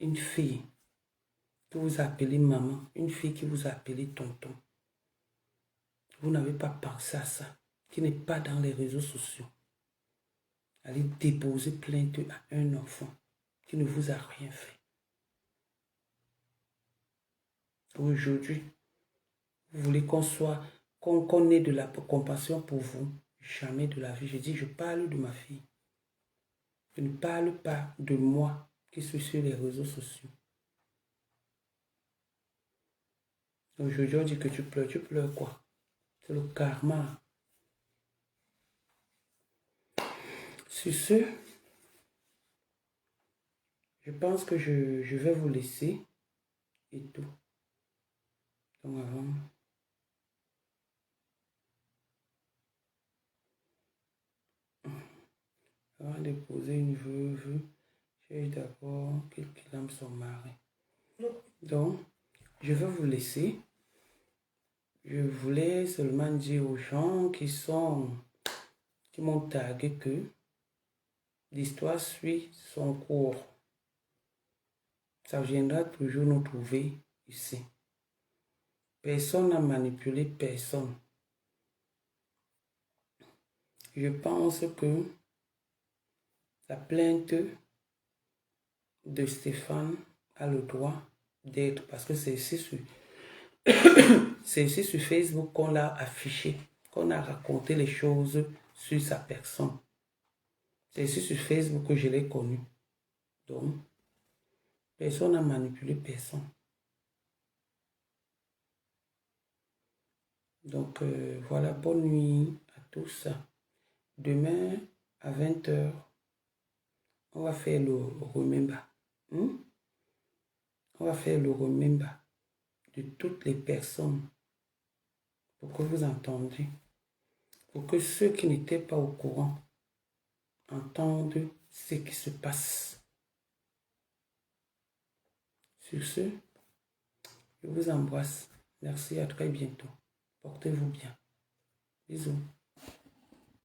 Une fille que vous appelez maman, une fille qui vous a appelé tonton. Vous n'avez pas pensé à ça, qui n'est pas dans les réseaux sociaux. Allez déposer plainte à un enfant qui ne vous a rien fait. Aujourd'hui, vous voulez qu'on ait de la compassion pour vous. Jamais de la vie. Je dis, je parle de ma fille. Je ne parle pas de moi qui suis sur les réseaux sociaux. Aujourd'hui, on dit que tu pleures quoi? C'est le karma. Sur ce, je pense que je vais vous laisser et tout. Donc avant de poser une veuve, cherche d'abord qu'il aime son mari. Donc, je vais vous laisser. Je voulais seulement dire aux gens qui m'ont tagué que l'histoire suit son cours. Ça viendra toujours nous trouver ici. Personne n'a manipulé personne. Je pense que la plainte de Stéphane a le droit d'être, parce que c'est ici sur Facebook qu'on l'a affiché, qu'on a raconté les choses sur sa personne. C'est ici sur Facebook que je l'ai connu. Donc, personne n'a manipulé personne. Donc, voilà, bonne nuit à tous. Demain, à 20h, on va faire le remember. On va faire le remember de toutes les personnes pour que vous entendiez. Pour que ceux qui n'étaient pas au courant entendent ce qui se passe. Sur ce, je vous embrasse. Merci, à très bientôt. Portez-vous bien. Bisous.